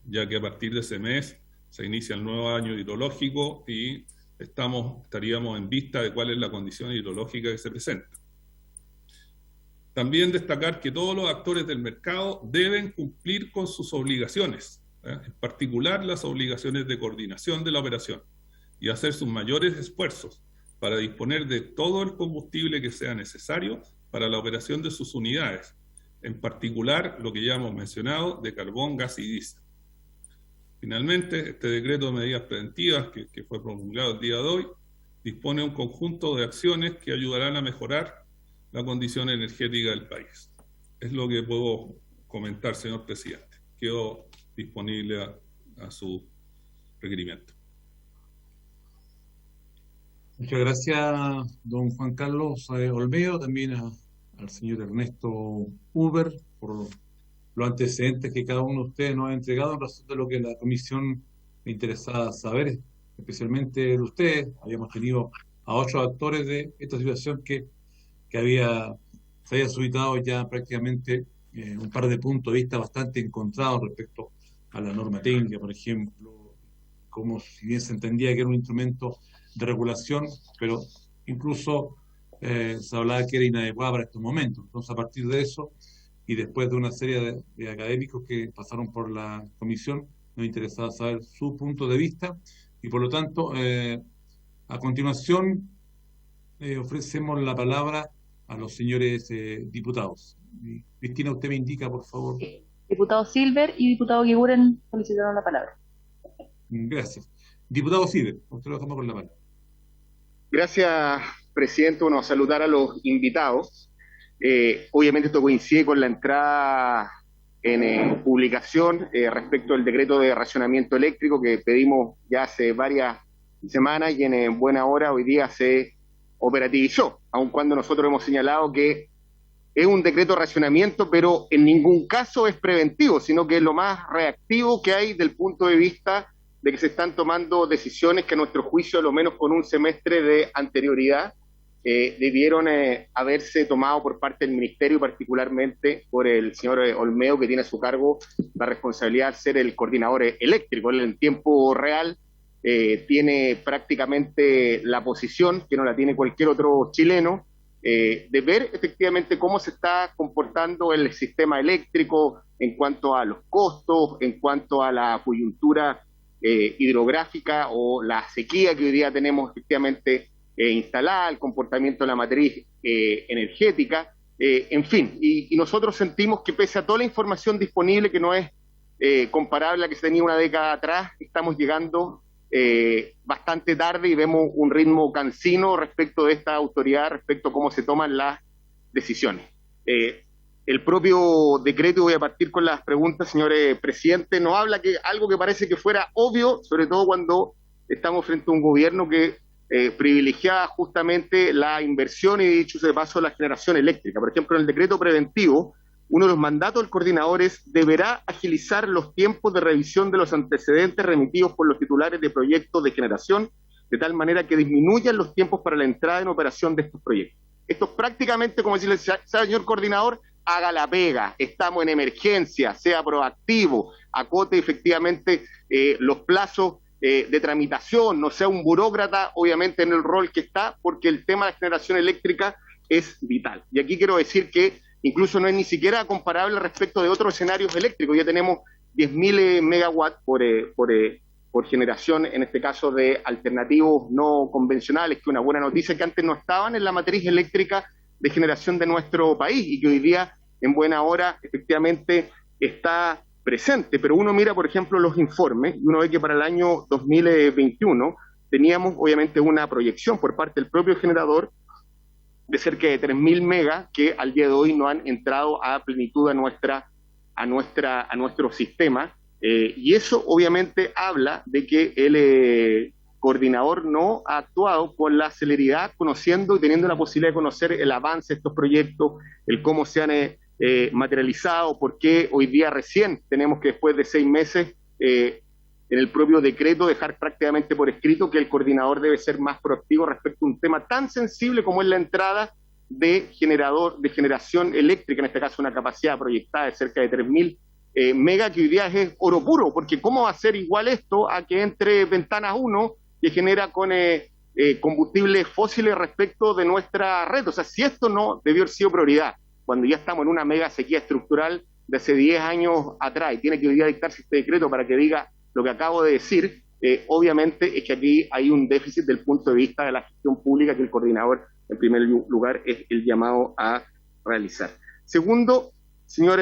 ya que a partir de ese mes se inicia el nuevo año hidrológico y estaríamos en vista de cuál es la condición hidrológica que se presenta. También destacar que todos los actores del mercado deben cumplir con sus obligaciones, en particular las obligaciones de coordinación de la operación, y hacer sus mayores esfuerzos para disponer de todo el combustible que sea necesario para la operación de sus unidades, en particular lo que ya hemos mencionado de carbón, gas y diésel. Finalmente, este decreto de medidas preventivas que fue promulgado el día de hoy dispone un conjunto de acciones que ayudarán a mejorar la condición energética del país. Es lo que puedo comentar, señor presidente. Quedo disponible a su requerimiento. Muchas gracias, don Juan Carlos Olmedo, también al señor Ernesto Huber por los antecedentes que cada uno de ustedes nos ha entregado en razón de lo que la comisión le interesaba saber, especialmente de ustedes. Habíamos tenido a otros actores de esta situación que se había suscitado ya prácticamente un par de puntos de vista bastante encontrados respecto a la norma técnica, por ejemplo, como si bien se entendía que era un instrumento de regulación, pero incluso se hablaba que era inadecuada para estos momentos. Entonces, a partir de eso, y después de una serie de académicos que pasaron por la comisión, nos interesaba saber su punto de vista, y por lo tanto, a continuación, ofrecemos la palabra a los señores diputados. Cristina, usted me indica, por favor. Diputado Silver y diputado Guiguren solicitaron la palabra. Gracias. Diputado Silver, usted lo toma con la palabra. Gracias, presidente. Bueno, saludar a los invitados. Obviamente esto coincide con la entrada en publicación respecto al decreto de racionamiento eléctrico que pedimos ya hace varias semanas y en buena hora hoy día se operativizó, aun cuando nosotros hemos señalado que es un decreto de racionamiento, pero en ningún caso es preventivo, sino que es lo más reactivo que hay del punto de vista de que se están tomando decisiones que a nuestro juicio, a lo menos con un semestre de anterioridad, debieron haberse tomado por parte del Ministerio, particularmente por el señor Olmedo, que tiene a su cargo la responsabilidad de ser el coordinador eléctrico. Él en tiempo real tiene prácticamente la posición, que no la tiene cualquier otro chileno, de ver efectivamente cómo se está comportando el sistema eléctrico en cuanto a los costos, en cuanto a la coyuntura hidrográfica o la sequía que hoy día tenemos efectivamente instalada, el comportamiento de la matriz energética, en fin, y nosotros sentimos que pese a toda la información disponible, que no es comparable a la que se tenía una década atrás, estamos llegando bastante tarde y vemos un ritmo cansino respecto de esta autoridad, respecto a cómo se toman las decisiones. El propio decreto, voy a partir con las preguntas, señor presidente, nos habla que algo que parece que fuera obvio, sobre todo cuando estamos frente a un gobierno que privilegiaba justamente la inversión y, dicho sea de paso, la generación eléctrica. Por ejemplo, en el decreto preventivo, uno de los mandatos del coordinador es: deberá agilizar los tiempos de revisión de los antecedentes remitidos por los titulares de proyectos de generación, de tal manera que disminuyan los tiempos para la entrada en operación de estos proyectos. Esto es prácticamente como decirle: señor coordinador, haga la pega, estamos en emergencia, sea proactivo, acote efectivamente los plazos de tramitación, no sea un burócrata, obviamente, en el rol que está, porque el tema de la generación eléctrica es vital. Y aquí quiero decir que incluso no es ni siquiera comparable respecto de otros escenarios eléctricos. Ya tenemos 10.000 megawatts por generación, en este caso de alternativos no convencionales, que es una buena noticia, que antes no estaban en la matriz eléctrica de generación de nuestro país y que hoy día en buena hora efectivamente está presente. Pero uno mira, por ejemplo, los informes y uno ve que para el año 2021 teníamos obviamente una proyección por parte del propio generador de cerca de 3.000 megas que al día de hoy no han entrado a plenitud a nuestro sistema, y eso obviamente habla de que el coordinador no ha actuado con la celeridad, conociendo y teniendo la posibilidad de conocer el avance de estos proyectos, el cómo se han materializado, por qué hoy día recién tenemos que, después de 6 meses, en el propio decreto dejar prácticamente por escrito que el coordinador debe ser más proactivo respecto a un tema tan sensible como es la entrada de generación eléctrica, en este caso una capacidad proyectada de cerca de 3.000 megas, que hoy día es oro puro, porque ¿cómo va a ser igual esto a que entre Ventanas 1, que genera con combustibles fósiles respecto de nuestra red? O sea, si esto no debió haber sido prioridad, cuando ya estamos en una mega sequía estructural de hace 10 años atrás, y tiene que hoy día dictarse este decreto para que diga lo que acabo de decir, obviamente es que aquí hay un déficit del punto de vista de la gestión pública que el coordinador, en primer lugar, es el llamado a realizar. Segundo, señor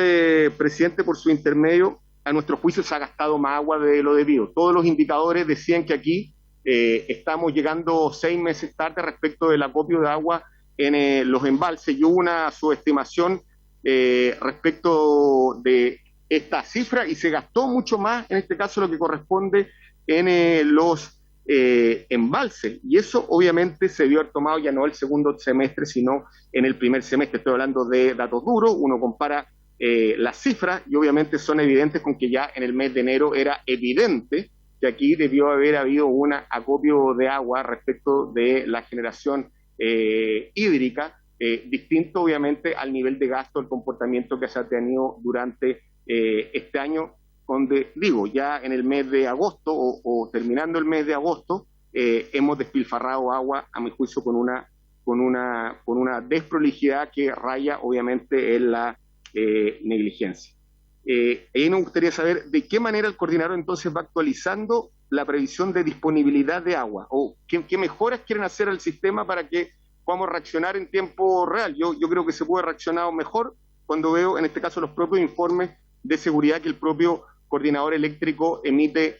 presidente, por su intermedio, a nuestro juicio se ha gastado más agua de lo debido. Todos los indicadores decían que aquí estamos llegando 6 meses tarde respecto del acopio de agua en los embalses, y hubo una subestimación respecto de esta cifra y se gastó mucho más, en este caso, lo que corresponde en los embalses, y eso obviamente se vio tomado ya no el segundo semestre, sino en el primer semestre. Estoy hablando de datos duros, uno compara las cifras y obviamente son evidentes con que ya en el mes de enero era evidente que aquí debió haber habido un acopio de agua respecto de la generación hídrica, distinto obviamente al nivel de gasto, el comportamiento que se ha tenido durante este año, donde digo, ya en el mes de agosto o terminando el mes de agosto, hemos despilfarrado agua, a mi juicio, con una desprolijidad que raya obviamente en la negligencia. Ahí nos gustaría saber de qué manera el coordinador entonces va actualizando la previsión de disponibilidad de agua, o qué mejoras quieren hacer al sistema para que podamos reaccionar en tiempo real. Yo creo que se puede reaccionar mejor cuando veo, en este caso, los propios informes de seguridad que el propio coordinador eléctrico emite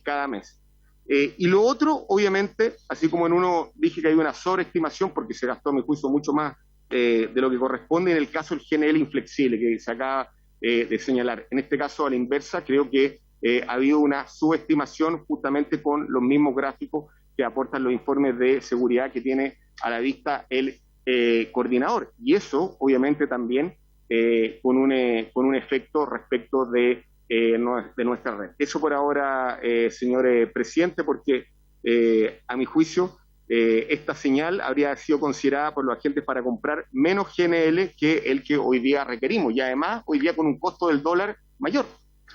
cada mes. Y lo otro, obviamente, así como en uno dije que hay una sobreestimación, porque se gastó, a mi juicio, mucho más de lo que corresponde, en el caso del GNL inflexible que se acaba de señalar. En este caso, a la inversa, creo que ha habido una subestimación justamente con los mismos gráficos que aportan los informes de seguridad que tiene a la vista el coordinador. Y eso, obviamente, también con un efecto respecto de nuestra red. Eso por ahora, señor presidente, porque a mi juicio esta señal habría sido considerada por los agentes para comprar menos GNL que el que hoy día requerimos, y además hoy día con un costo del dólar mayor.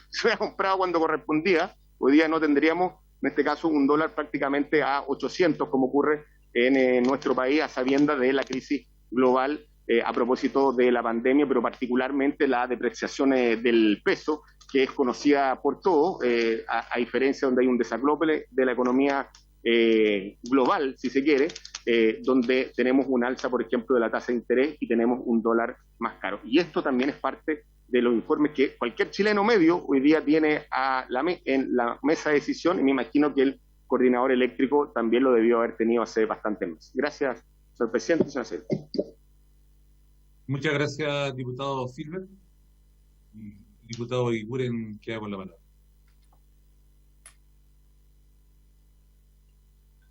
Se hubiera comprado cuando correspondía, hoy día no tendríamos, en este caso, un dólar prácticamente a 800, como ocurre en nuestro país, a sabiendas de la crisis global a propósito de la pandemia, pero particularmente la depreciación del peso, que es conocida por todos, a diferencia donde hay un desacoplo de la economía global, si se quiere, donde tenemos un alza, por ejemplo, de la tasa de interés y tenemos un dólar más caro. Y esto también es parte de los informes que cualquier chileno medio hoy día tiene en la mesa de decisión, y me imagino que el coordinador eléctrico también lo debió haber tenido hace bastante más. Gracias, señor presidente. Señor secretario. Muchas gracias, diputado Silver. Diputado Iguren queda con la palabra.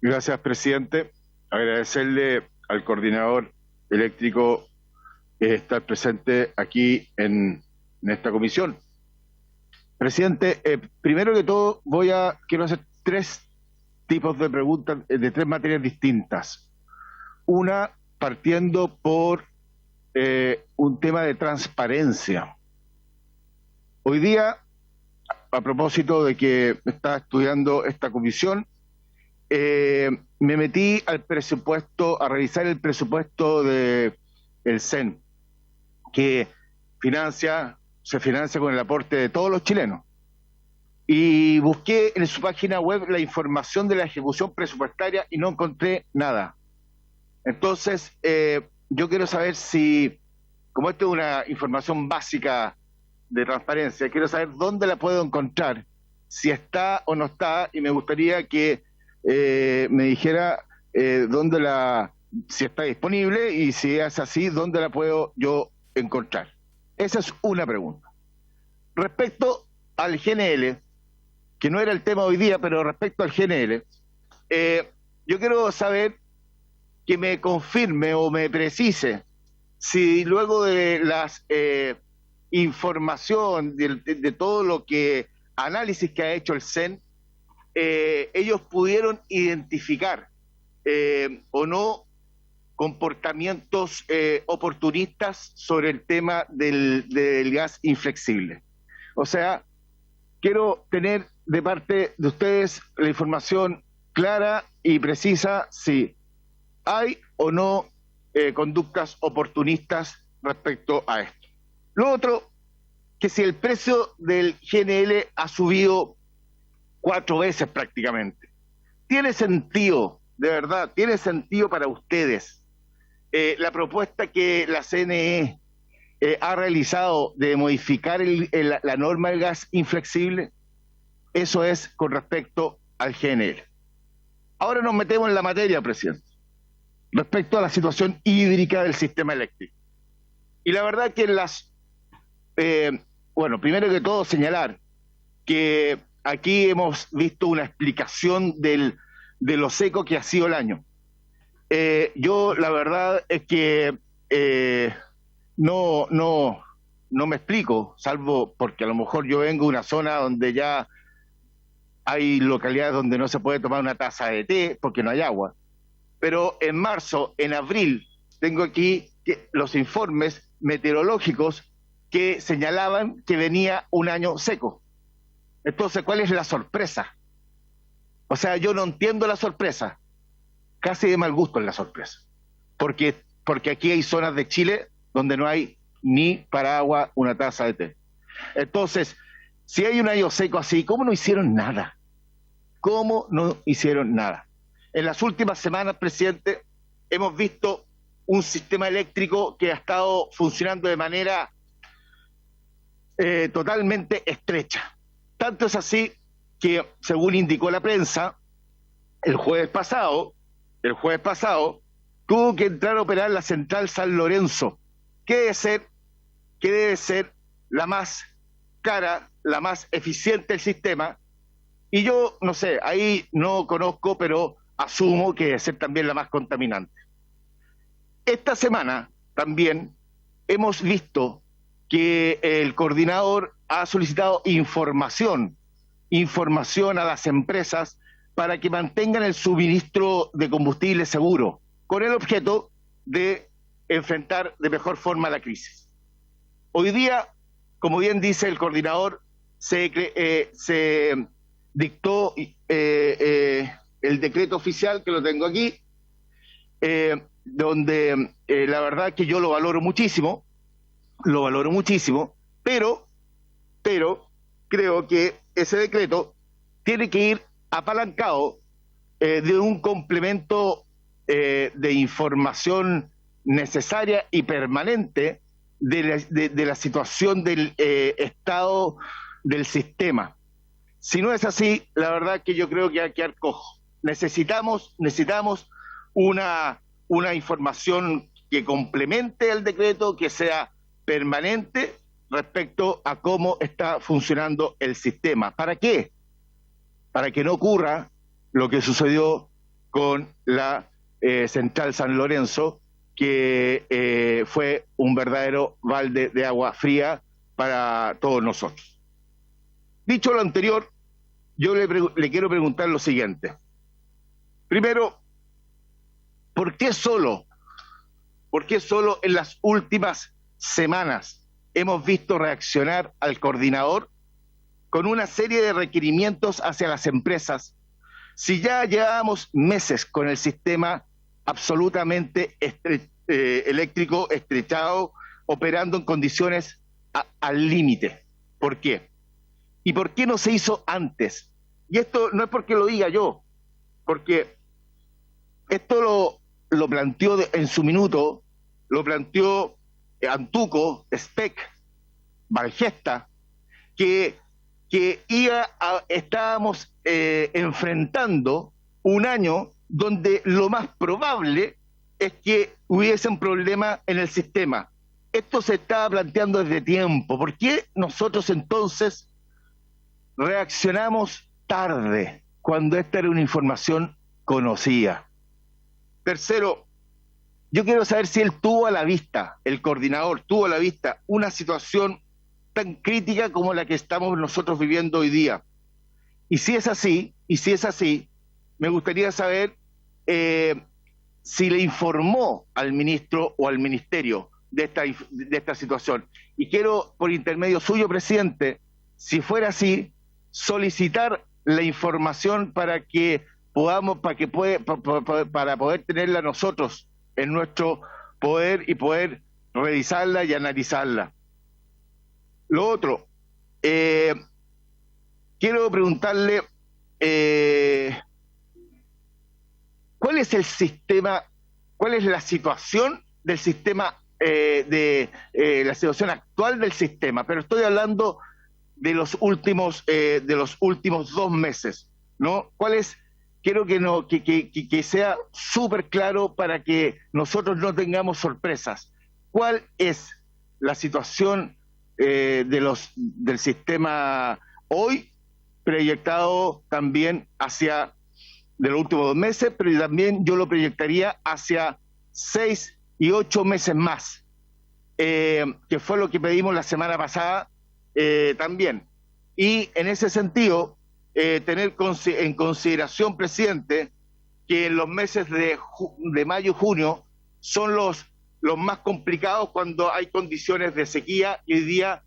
Gracias, presidente. Agradecerle al coordinador eléctrico estar presente aquí en esta comisión. Presidente, primero que todo quiero hacer 3 tipos de preguntas de 3 materias distintas. Una, partiendo por un tema de transparencia. Hoy día, a propósito de que estaba estudiando esta comisión, me metí al presupuesto, a revisar el presupuesto del CEN, que se financia con el aporte de todos los chilenos. Y busqué en su página web la información de la ejecución presupuestaria y no encontré nada. Entonces, yo quiero saber si, como esto es una información básica de transparencia, quiero saber dónde la puedo encontrar, si está o no está, y me gustaría que me dijera si está disponible, y si es así, dónde la puedo yo encontrar. Esa es una pregunta. Respecto al GNL, que no era el tema hoy día, pero respecto al GNL, yo quiero saber que me confirme o me precise si luego de las información de todo lo que análisis que ha hecho el CEN, ellos pudieron identificar o no comportamientos oportunistas sobre el tema del gas inflexible. O sea, quiero tener de parte de ustedes la información clara y precisa si hay o no conductas oportunistas respecto a esto. Lo otro, que si el precio del GNL ha subido 4 veces prácticamente, ¿tiene sentido, de verdad, tiene sentido para ustedes la propuesta que la CNE ha realizado de modificar la norma del gas inflexible? Eso es con respecto al GNL. Ahora nos metemos en la materia, presidente, respecto a la situación hídrica del sistema eléctrico. Y la verdad que primero que todo señalar que aquí hemos visto una explicación de lo seco que ha sido el año. Yo la verdad es que no me explico, salvo porque a lo mejor yo vengo de una zona donde ya hay localidades donde no se puede tomar una taza de té porque no hay agua. Pero en marzo, en abril, tengo aquí los informes meteorológicos que señalaban que venía un año seco. Entonces, ¿cuál es la sorpresa? O sea, yo no entiendo la sorpresa. Casi de mal gusto es la sorpresa. Porque aquí hay zonas de Chile donde no hay ni para agua una taza de té. Entonces, si hay un año seco así, ¿cómo no hicieron nada? ¿Cómo no hicieron nada? En las últimas semanas, presidente, hemos visto un sistema eléctrico que ha estado funcionando de manera totalmente estrecha. Tanto es así que, según indicó la prensa, el jueves pasado, tuvo que entrar a operar la central San Lorenzo, que debe ser la más cara, la más eficiente del sistema. Y yo, no sé, ahí no conozco, pero asumo que debe ser también la más contaminante. Esta semana también hemos visto que el coordinador ha solicitado información a las empresas para que mantengan el suministro de combustible seguro, con el objeto de enfrentar de mejor forma la crisis. Hoy día, como bien dice el coordinador, se dictó el decreto oficial, que lo tengo aquí, donde la verdad que yo lo valoro muchísimo, pero creo que ese decreto tiene que ir apalancado de un complemento de información necesaria y permanente de la situación del estado del sistema. Si no es así, la verdad que yo creo que hay que quedar cojo. Necesitamos una información que complemente el decreto, que sea permanente respecto a cómo está funcionando el sistema. ¿Para qué? Para que no ocurra lo que sucedió con la central San Lorenzo, que fue un verdadero balde de agua fría para todos nosotros. Dicho lo anterior, yo le quiero preguntar lo siguiente. Primero, ¿por qué solo en las últimas semanas hemos visto reaccionar al coordinador con una serie de requerimientos hacia las empresas, si ya llevábamos meses con el sistema absolutamente eléctrico estrechado, operando en condiciones al límite? ¿Por qué? ¿Y por qué no se hizo antes? Y esto no es porque lo diga yo, porque esto lo planteó en su minuto, lo planteó Antuco, Speck, Valgesta, que estábamos enfrentando un año donde lo más probable es que hubiese un problema en el sistema. Esto se estaba planteando desde tiempo. ¿Por qué nosotros entonces reaccionamos tarde cuando esta era una información conocida? Tercero, yo quiero saber si el coordinador tuvo a la vista una situación tan crítica como la que estamos nosotros viviendo hoy día. Y si es así, me gustaría saber si le informó al ministro o al ministerio de esta situación. Y quiero, por intermedio suyo, presidente, si fuera así, solicitar la información para poder tenerla nosotros en nuestro poder y poder revisarla y analizarla. Lo otro, quiero preguntarle ¿cuál es el sistema, cuál es la situación del sistema, la situación actual del sistema? Pero estoy hablando de los últimos 2 meses, ¿no? ¿Cuál es? Quiero que sea súper claro para que nosotros no tengamos sorpresas. ¿Cuál es la situación del sistema hoy, proyectado también hacia de los últimos 2 meses, pero también yo lo proyectaría hacia 6 y 8 meses más, que fue lo que pedimos la semana pasada también? Y en ese sentido, tener en consideración, presidente, que en los meses de mayo y junio son los más complicados cuando hay condiciones de sequía, y hoy día,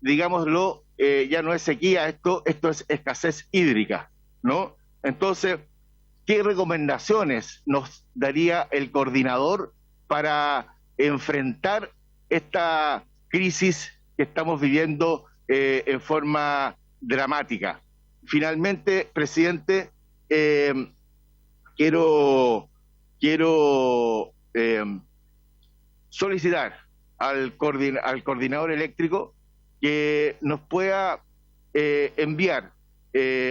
digámoslo, ya no es sequía, esto es escasez hídrica, ¿no? Entonces, ¿qué recomendaciones nos daría el coordinador para enfrentar esta crisis que estamos viviendo en forma dramática? Finalmente, presidente, quiero solicitar al coordinador eléctrico que nos pueda enviar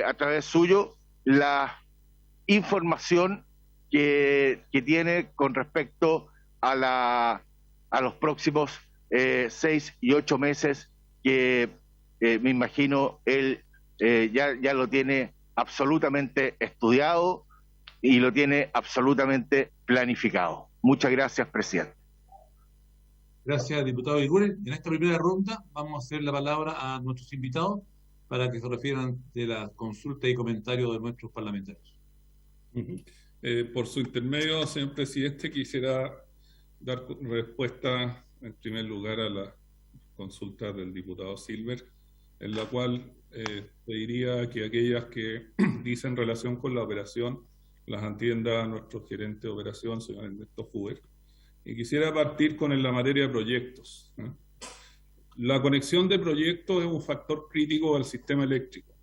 a través suyo la información que tiene con respecto a los próximos 6 y 8 meses que me imagino él ya lo tiene absolutamente estudiado y lo tiene absolutamente planificado. Muchas gracias, presidente. Gracias, diputado Iguren. En esta primera ronda vamos a hacer la palabra a nuestros invitados para que se refieran de la consulta y comentarios de nuestros parlamentarios. Por su intermedio, señor presidente, quisiera dar respuesta en primer lugar a la consulta del diputado Silver, en la cual pediría que aquellas que dicen relación con la operación las atienda nuestro gerente de operación, señor Ernesto Huber. Y quisiera partir con la materia de proyectos. La conexión de proyectos es un factor crítico al sistema eléctrico,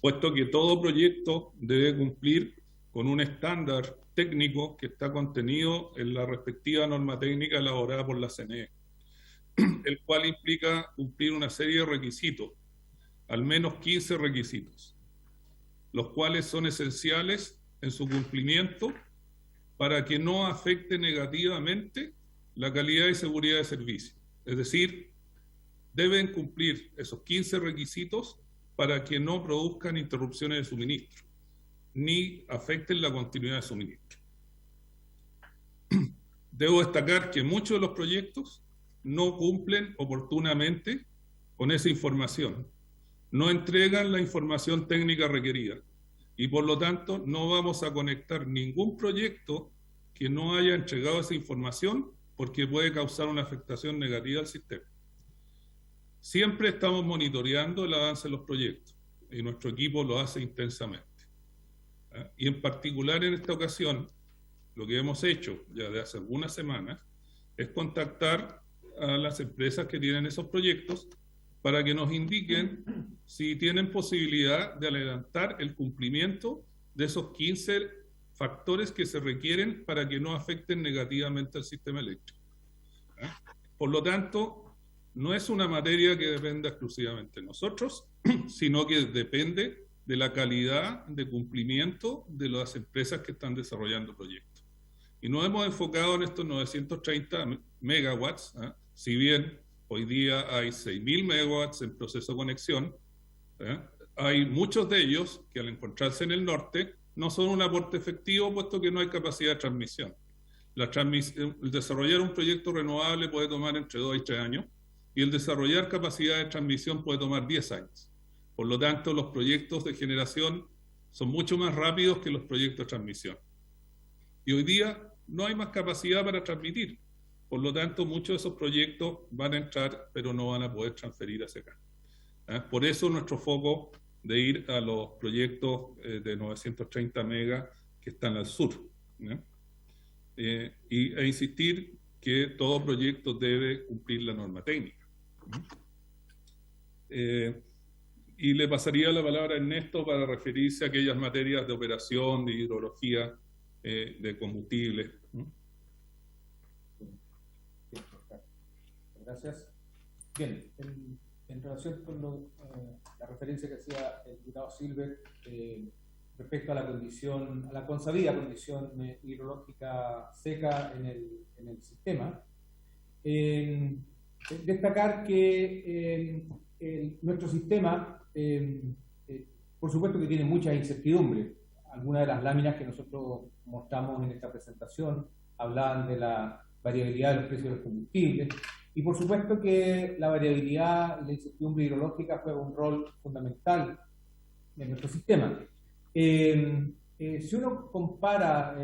puesto que todo proyecto debe cumplir con un estándar técnico que está contenido en la respectiva norma técnica elaborada por la CNE, el cual implica cumplir una serie de requisitos, al menos 15 requisitos, los cuales son esenciales en su cumplimiento para que no afecte negativamente la calidad y seguridad de servicio. Es decir, deben cumplir esos 15 requisitos para que no produzcan interrupciones de suministro, ni afecten la continuidad de suministro. Debo destacar que muchos de los proyectos no cumplen oportunamente con esa información, no entregan la información técnica requerida, y por lo tanto no vamos a conectar ningún proyecto que no haya entregado esa información porque puede causar una afectación negativa al sistema. Siempre estamos monitoreando el avance de los proyectos y nuestro equipo lo hace intensamente. Y en particular en esta ocasión, lo que hemos hecho ya de hace algunas semanas es contactar a las empresas que tienen esos proyectos para que nos indiquen si tienen posibilidad de adelantar el cumplimiento de esos 15 factores que se requieren para que no afecten negativamente al sistema eléctrico. Por lo tanto, no es una materia que dependa exclusivamente de nosotros, sino que depende de la calidad de cumplimiento de las empresas que están desarrollando proyectos. Y nos hemos enfocado en estos 930 megawatts, si bien hoy día hay 6.000 megawatts en proceso de conexión, hay muchos de ellos que al encontrarse en el norte no son un aporte efectivo puesto que no hay capacidad de transmisión. El desarrollar un proyecto renovable puede tomar entre 2 y 3 años y el desarrollar capacidad de transmisión puede tomar 10 años. Por lo tanto, los proyectos de generación son mucho más rápidos que los proyectos de transmisión. Y hoy día no hay más capacidad para transmitir. Por lo tanto, muchos de esos proyectos van a entrar, pero no van a poder transferir hacia acá. Por eso nuestro foco de ir a los proyectos de 930 megas que están al sur. E insistir que todo proyecto debe cumplir la norma técnica. Y le pasaría la palabra a Ernesto para referirse a aquellas materias de operación, de hidrología, de combustible. Gracias. Bien, en relación con la referencia que hacía el diputado Silver respecto a la condición, a la consabida condición hidrológica seca en el sistema, destacar que nuestro sistema, por supuesto que tiene mucha incertidumbre. Algunas de las láminas que nosotros mostramos en esta presentación hablaban de la variabilidad de los precios de los combustibles, y por supuesto que la variabilidad y la incertidumbre hidrológica juega un rol fundamental en nuestro sistema. Si uno compara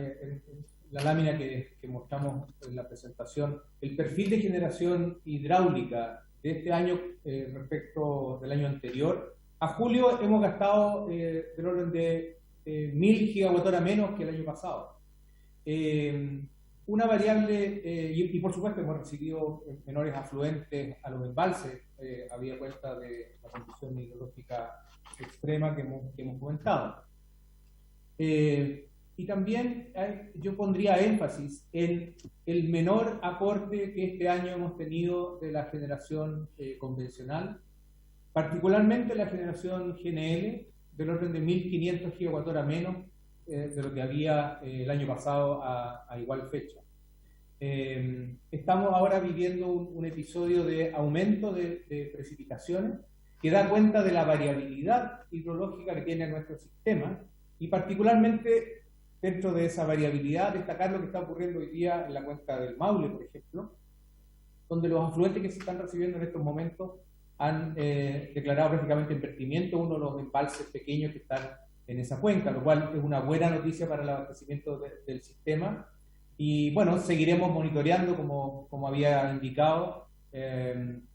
la lámina que mostramos en la presentación, el perfil de generación hidráulica este año respecto del año anterior. A julio hemos gastado del orden de 1.000 gigawatts menos que el año pasado. Una variable, y por supuesto hemos recibido menores afluentes a los embalses, había cuenta de la condición hidrológica extrema que hemos comentado. Y también yo pondría énfasis en el menor aporte que este año hemos tenido de la generación convencional, particularmente la generación GNL, del orden de 1.500 gigawatts menos de lo que había el año pasado a igual fecha. Estamos ahora viviendo un episodio de aumento de precipitaciones que da cuenta de la variabilidad hidrológica que tiene nuestro sistema, y particularmente dentro de esa variabilidad destacar lo que está ocurriendo hoy día en la cuenca del Maule, por ejemplo, donde los afluentes que se están recibiendo en estos momentos han declarado prácticamente en vertimiento uno de los embalses pequeños que están en esa cuenca, lo cual es una buena noticia para el abastecimiento del sistema. Y bueno, seguiremos monitoreando, como había indicado en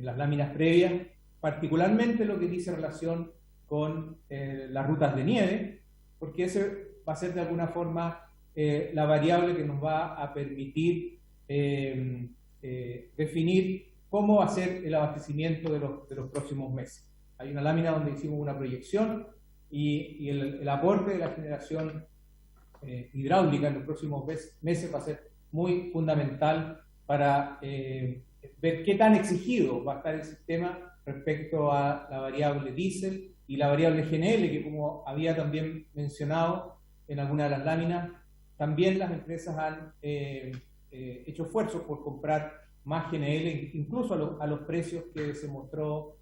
las láminas previas, particularmente lo que dice relación con las rutas de nieve, porque ese va a ser de alguna forma la variable que nos va a permitir definir cómo va a ser el abastecimiento de los próximos meses. Hay una lámina donde hicimos una proyección y el aporte de la generación hidráulica en los próximos meses va a ser muy fundamental para ver qué tan exigido va a estar el sistema respecto a la variable diésel y la variable GNL, que como había también mencionado en alguna de las láminas, también las empresas han hecho esfuerzos por comprar más GNL, incluso a los precios que se mostró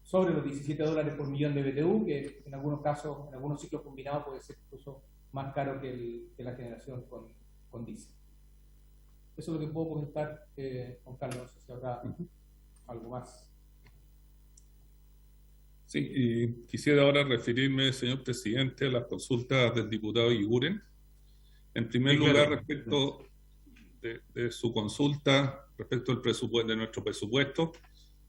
sobre los $17 por millón de BTU, que en algunos casos, en algunos ciclos combinados puede ser incluso más caro que la generación con diésel. Eso es lo que puedo comentar, Juan Carlos, no sé si habrá algo más. Sí, y quisiera ahora referirme, señor presidente, a las consultas del diputado Iguren. En primer lugar, respecto de su consulta, respecto al presupuesto, de nuestro presupuesto,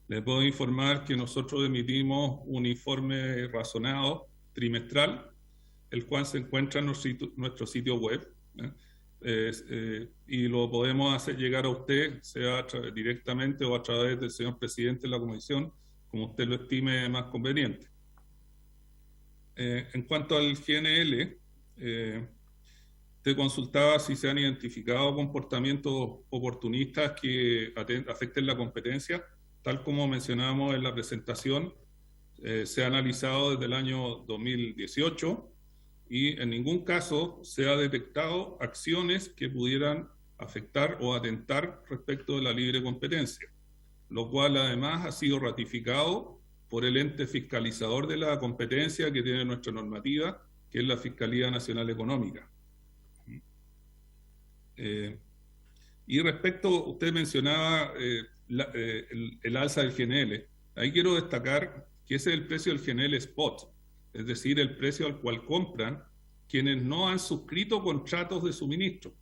les puedo informar que nosotros emitimos un informe razonado trimestral, el cual se encuentra en nuestro sitio web, y lo podemos hacer llegar a usted, sea directamente o a través del señor presidente de la comisión, como usted lo estime más conveniente. En cuanto al GNL, te consultaba si se han identificado comportamientos oportunistas que afecten la competencia. Tal como mencionábamos en la presentación, se ha analizado desde el año 2018 y en ningún caso se ha detectado acciones que pudieran afectar o atentar respecto de la libre competencia, lo cual además ha sido ratificado por el ente fiscalizador de la competencia que tiene nuestra normativa, que es la Fiscalía Nacional Económica. Y respecto, usted mencionaba el alza del GNL. Ahí quiero destacar que ese es el precio del GNL Spot, es decir, el precio al cual compran quienes no han suscrito contratos de suministro.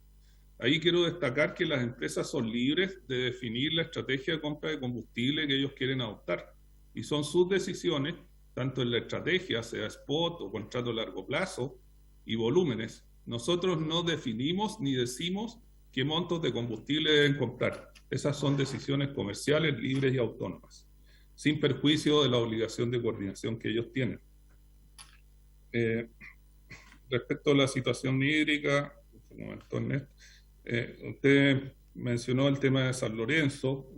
Ahí quiero destacar que las empresas son libres de definir la estrategia de compra de combustible que ellos quieren adoptar, y son sus decisiones, tanto en la estrategia, sea spot o contrato a largo plazo, y volúmenes. Nosotros no definimos ni decimos qué montos de combustible deben comprar. Esas son decisiones comerciales libres y autónomas, sin perjuicio de la obligación de coordinación que ellos tienen. Respecto a la situación hídrica, usted mencionó el tema de San Lorenzo.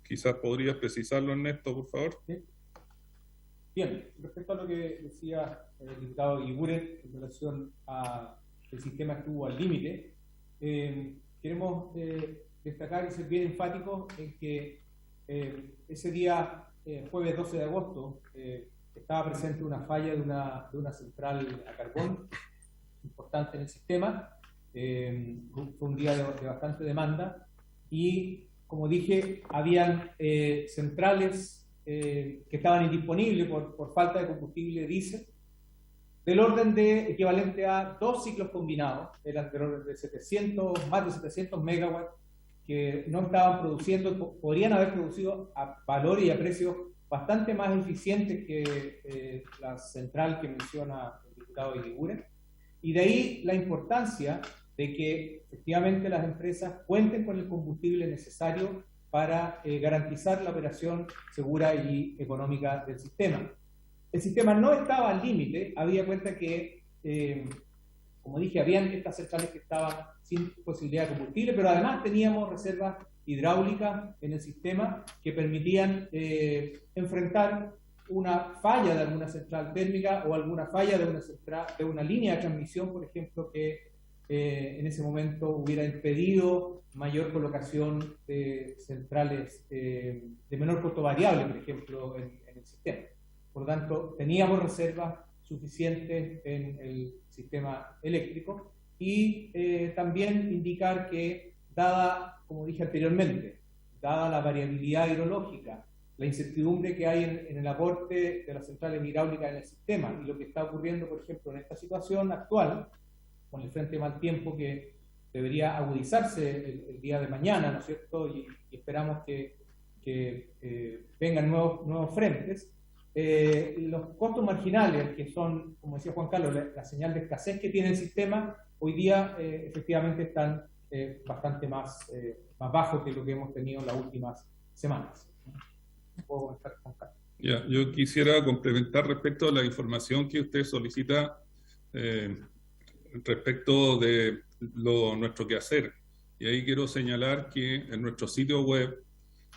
Quizás podrías precisarlo, Ernesto, por favor. ¿Sí? Bien, respecto a lo que decía el diputado Iguren en relación a el sistema estuvo al límite, queremos destacar y ser bien enfáticos en que ese día, jueves 12 de agosto, estaba presente una falla de una central a carbón importante en el sistema. Fue un día de bastante demanda y, como dije, habían centrales que estaban indisponibles por falta de combustible diésel, del orden de equivalente a 2 ciclos combinados, eran del orden de más de 700 megawatts que no estaban produciendo, podrían haber producido a valor y a precios bastante más eficientes que la central que menciona el diputado Eguiguren. Y de ahí la importancia de que efectivamente las empresas cuenten con el combustible necesario para garantizar la operación segura y económica del sistema. El sistema no estaba al límite, había cuenta que, como dije, habían estas centrales que estaban sin posibilidad de combustible, pero además teníamos reservas hidráulicas en el sistema que permitían enfrentar una falla de alguna central térmica o alguna falla de una línea de transmisión, por ejemplo, que en ese momento hubiera impedido mayor colocación de centrales de menor costo variable, por ejemplo, en el sistema. Por lo tanto, teníamos reservas suficientes en el sistema eléctrico y también indicar que, dada, como dije anteriormente, dada la variabilidad hidrológica, la incertidumbre que hay en el aporte de las centrales hidráulicas en el sistema y lo que está ocurriendo, por ejemplo, en esta situación actual, con el frente de mal tiempo que debería agudizarse el día de mañana, ¿no es cierto? Y esperamos que vengan nuevos frentes. Los costos marginales, que son, como decía Juan Carlos, la señal de escasez que tiene el sistema, hoy día efectivamente están bastante más bajos que lo que hemos tenido en las últimas semanas. ¿Puedo comentar, Juan Carlos? Ya, yo quisiera complementar respecto a la información que usted solicita respecto de nuestro quehacer. Y ahí quiero señalar que en nuestro sitio web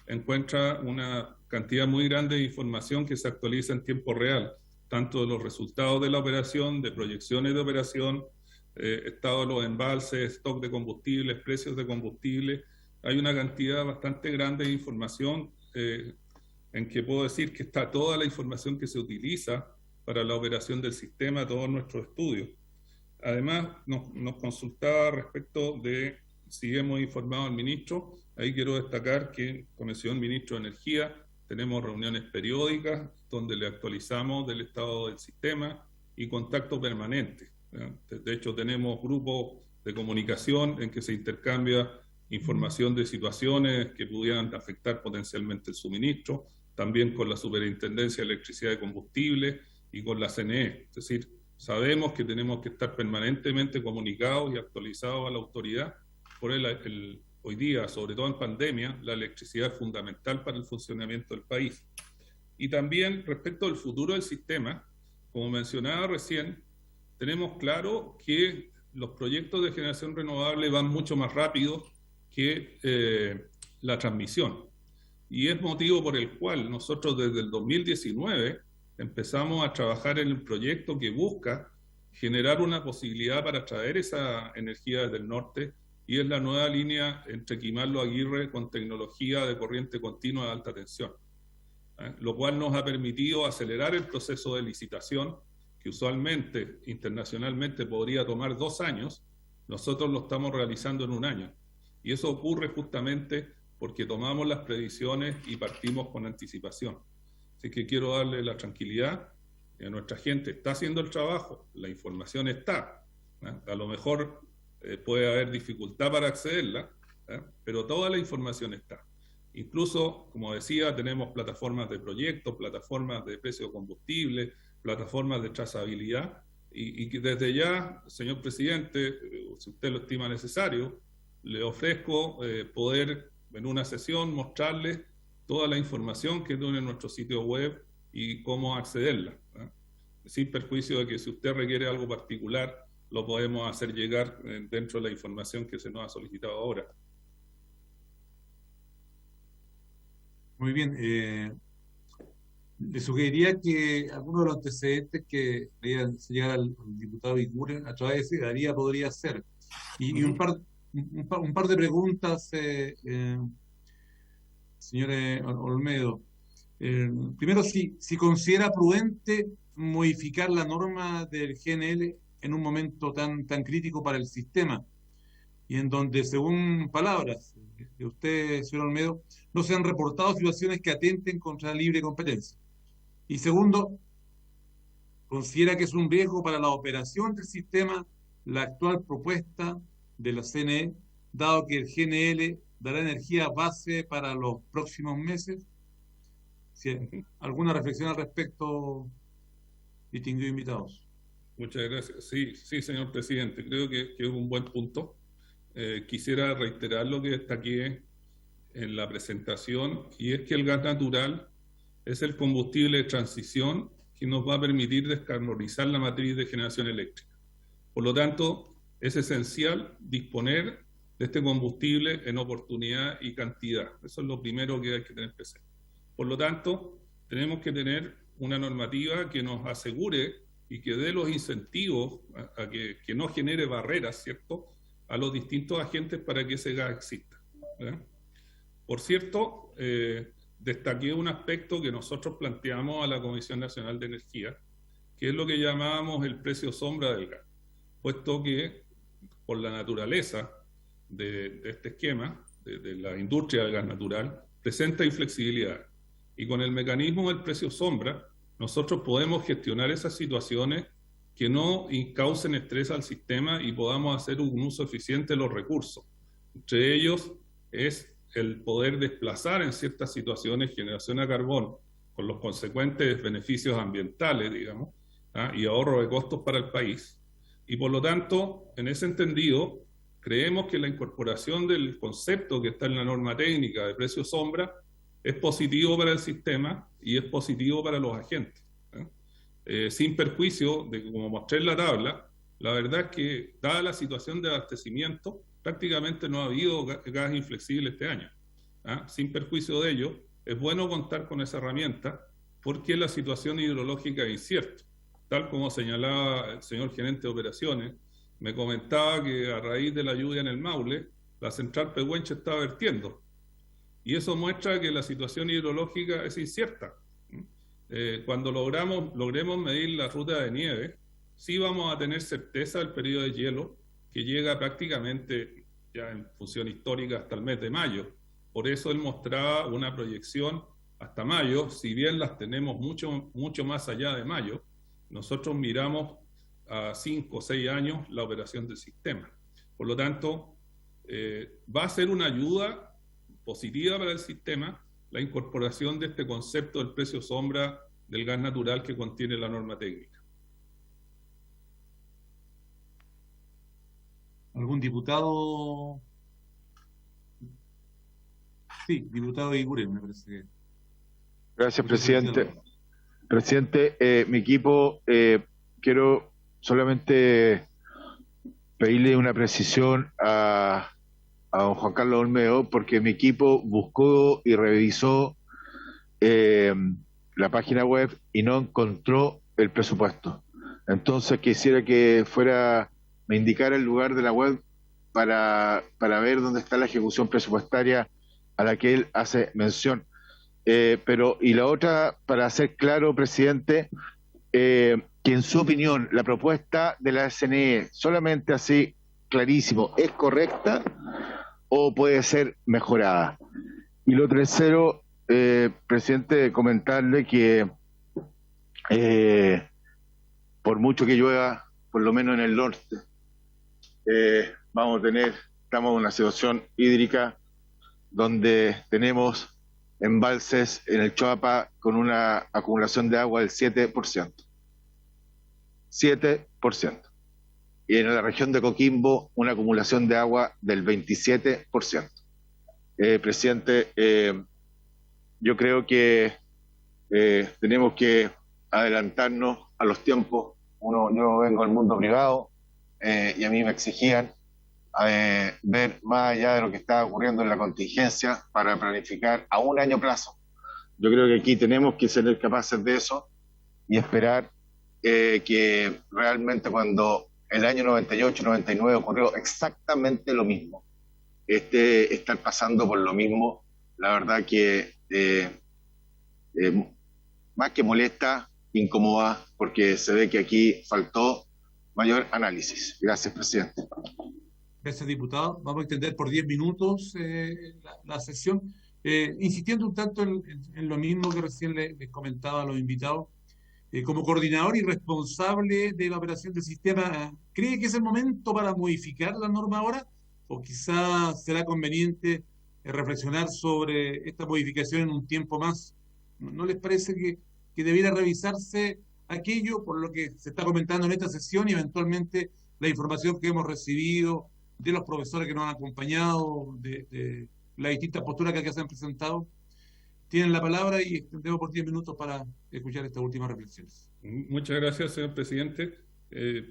encuentra una cantidad muy grande de información que se actualiza en tiempo real, tanto de los resultados de la operación, de proyecciones de operación, estado de los embalses, stock de combustibles, precios de combustible. Hay una cantidad bastante grande de información en que puedo decir que está toda la información que se utiliza para la operación del sistema, todos nuestros estudios. Además, nos consultaba respecto de si hemos informado al ministro. Ahí quiero destacar que, como decía el ministro de Energía, tenemos reuniones periódicas donde le actualizamos del estado del sistema y contacto permanente. De hecho, tenemos grupos de comunicación en que se intercambia información de situaciones que pudieran afectar potencialmente el suministro, también con la Superintendencia de Electricidad y Combustible y con la CNE. Es decir, sabemos que tenemos que estar permanentemente comunicados y actualizados a la autoridad. Por hoy día, sobre todo en pandemia, la electricidad es fundamental para el funcionamiento del país. Y también respecto al futuro del sistema, como mencionaba recién, tenemos claro que los proyectos de generación renovable van mucho más rápido que la transmisión. Y es motivo por el cual nosotros desde el 2019 empezamos a trabajar en el proyecto que busca generar una posibilidad para traer esa energía desde el norte, y es la nueva línea entre Quimarlo-Aguirre con tecnología de corriente continua de alta tensión, lo cual nos ha permitido acelerar el proceso de licitación, que usualmente internacionalmente podría tomar 2 años. Nosotros lo estamos realizando en 1 año, y eso ocurre justamente porque tomamos las previsiones y partimos con anticipación. Así que quiero darle la tranquilidad a nuestra gente. Está haciendo el trabajo, la información está. A lo mejor puede haber dificultad para accederla, pero toda la información está. Incluso, como decía, tenemos plataformas de proyectos, plataformas de precio de combustible, plataformas de trazabilidad, y que desde ya, señor presidente, si usted lo estima necesario, le ofrezco poder en una sesión mostrarles toda la información que tiene en nuestro sitio web y cómo accederla, sin perjuicio de que si usted requiere algo particular, lo podemos hacer llegar dentro de la información que se nos ha solicitado ahora. Muy bien. Le sugeriría que algunos de los antecedentes que leían llegar al diputado Eguiguren a través de ese podría ser. Y un par de preguntas, señor Olmedo. Primero, si considera prudente modificar la norma del GNL en un momento tan crítico para el sistema, y en donde, según palabras de usted, señor Olmedo, no se han reportado situaciones que atenten contra la libre competencia. Y segundo, ¿considera que es un riesgo para la operación del sistema la actual propuesta de la CNE, dado que el GNL dará energía base para los próximos meses. Si, ¿alguna reflexión al respecto, distinguidos invitados? Muchas gracias. Sí, sí, señor presidente, creo que es un buen punto. Quisiera reiterar lo que destaqué en la presentación, y es que el gas natural es el combustible de transición que nos va a permitir descarbonizar la matriz de generación eléctrica. Por lo tanto, es esencial disponer de este combustible en oportunidad y cantidad. Eso es lo primero que hay que tener presente. Por lo tanto, tenemos que tener una normativa que nos asegure y que dé los incentivos a que no genere barreras, ¿cierto?, a los distintos agentes para que ese gas exista, ¿verdad? Por cierto, destaqué un aspecto que nosotros planteamos a la Comisión Nacional de Energía, que es lo que llamábamos el precio sombra del gas, puesto que por la naturaleza de este esquema, de la industria del gas natural, presenta inflexibilidad. Y con el mecanismo del precio sombra, nosotros podemos gestionar esas situaciones que no causen estrés al sistema y podamos hacer un uso eficiente de los recursos. Entre ellos es el poder desplazar en ciertas situaciones generación a carbón con los consecuentes beneficios ambientales, digamos, y ahorro de costos para el país. Y por lo tanto, en ese entendido, creemos que la incorporación del concepto que está en la norma técnica de precio sombra es positivo para el sistema y es positivo para los agentes. Sin perjuicio de que, como mostré en la tabla, la verdad es que, dada la situación de abastecimiento, prácticamente no ha habido gas inflexible este año. Sin perjuicio de ello, es bueno contar con esa herramienta porque la situación hidrológica es incierta. Tal como señalaba el señor gerente de operaciones, me comentaba que a raíz de la lluvia en el Maule, la central Pehuenche está vertiendo. Y eso muestra que la situación hidrológica es incierta. Cuando logremos medir la ruta de nieve, sí vamos a tener certeza del periodo de hielo que llega prácticamente, ya en función histórica, hasta el mes de mayo. Por eso él mostraba una proyección hasta mayo. Si bien las tenemos mucho más allá de mayo, nosotros miramos a 5 o 6 años la operación del sistema. Por lo tanto, va a ser una ayuda positiva para el sistema la incorporación de este concepto del precio sombra del gas natural que contiene la norma técnica. ¿Algún diputado? Sí, diputado Iguren, me parece. Gracias, presidente. Presidente, mi equipo, quiero solamente pedirle una precisión a don Juan Carlos Olmedo, porque mi equipo buscó y revisó la página web y no encontró el presupuesto. Entonces quisiera que me indicara el lugar de la web para ver dónde está la ejecución presupuestaria a la que él hace mención. Y la otra, para ser claro, presidente, que en su opinión la propuesta de la SNE, solamente así, clarísimo, ¿es correcta o puede ser mejorada? Y lo tercero, presidente, comentarle que por mucho que llueva, por lo menos en el norte, estamos en una situación hídrica donde tenemos embalses en el Choapa con una acumulación de agua del 7%. 7%. Y en la región de Coquimbo una acumulación de agua del 27%. Presidente, yo creo que tenemos que adelantarnos a los tiempos. Yo vengo del mundo privado y a mí me exigían ver más allá de lo que está ocurriendo en la contingencia para planificar a un año plazo. Yo creo que aquí tenemos que ser capaces de eso y esperar que realmente cuando el año 98-99 ocurrió exactamente lo mismo, estar pasando por lo mismo, la verdad que más que molesta, incomoda, porque se ve que aquí faltó mayor análisis. Gracias, presidente. Gracias, diputado. Vamos a extender por 10 minutos la sesión, insistiendo un tanto en lo mismo que recién les comentaba a los invitados. Como coordinador y responsable de la operación del sistema, ¿cree que es el momento para modificar la norma ahora? ¿O quizás será conveniente reflexionar sobre esta modificación en un tiempo más. ¿No les parece que debiera revisarse aquello por lo que se está comentando en esta sesión y eventualmente la información que hemos recibido de los profesores que nos han acompañado, de las distintas posturas que acá se han presentado? Tienen la palabra y extendemos por 10 minutos para escuchar estas últimas reflexiones. Muchas gracias, señor presidente.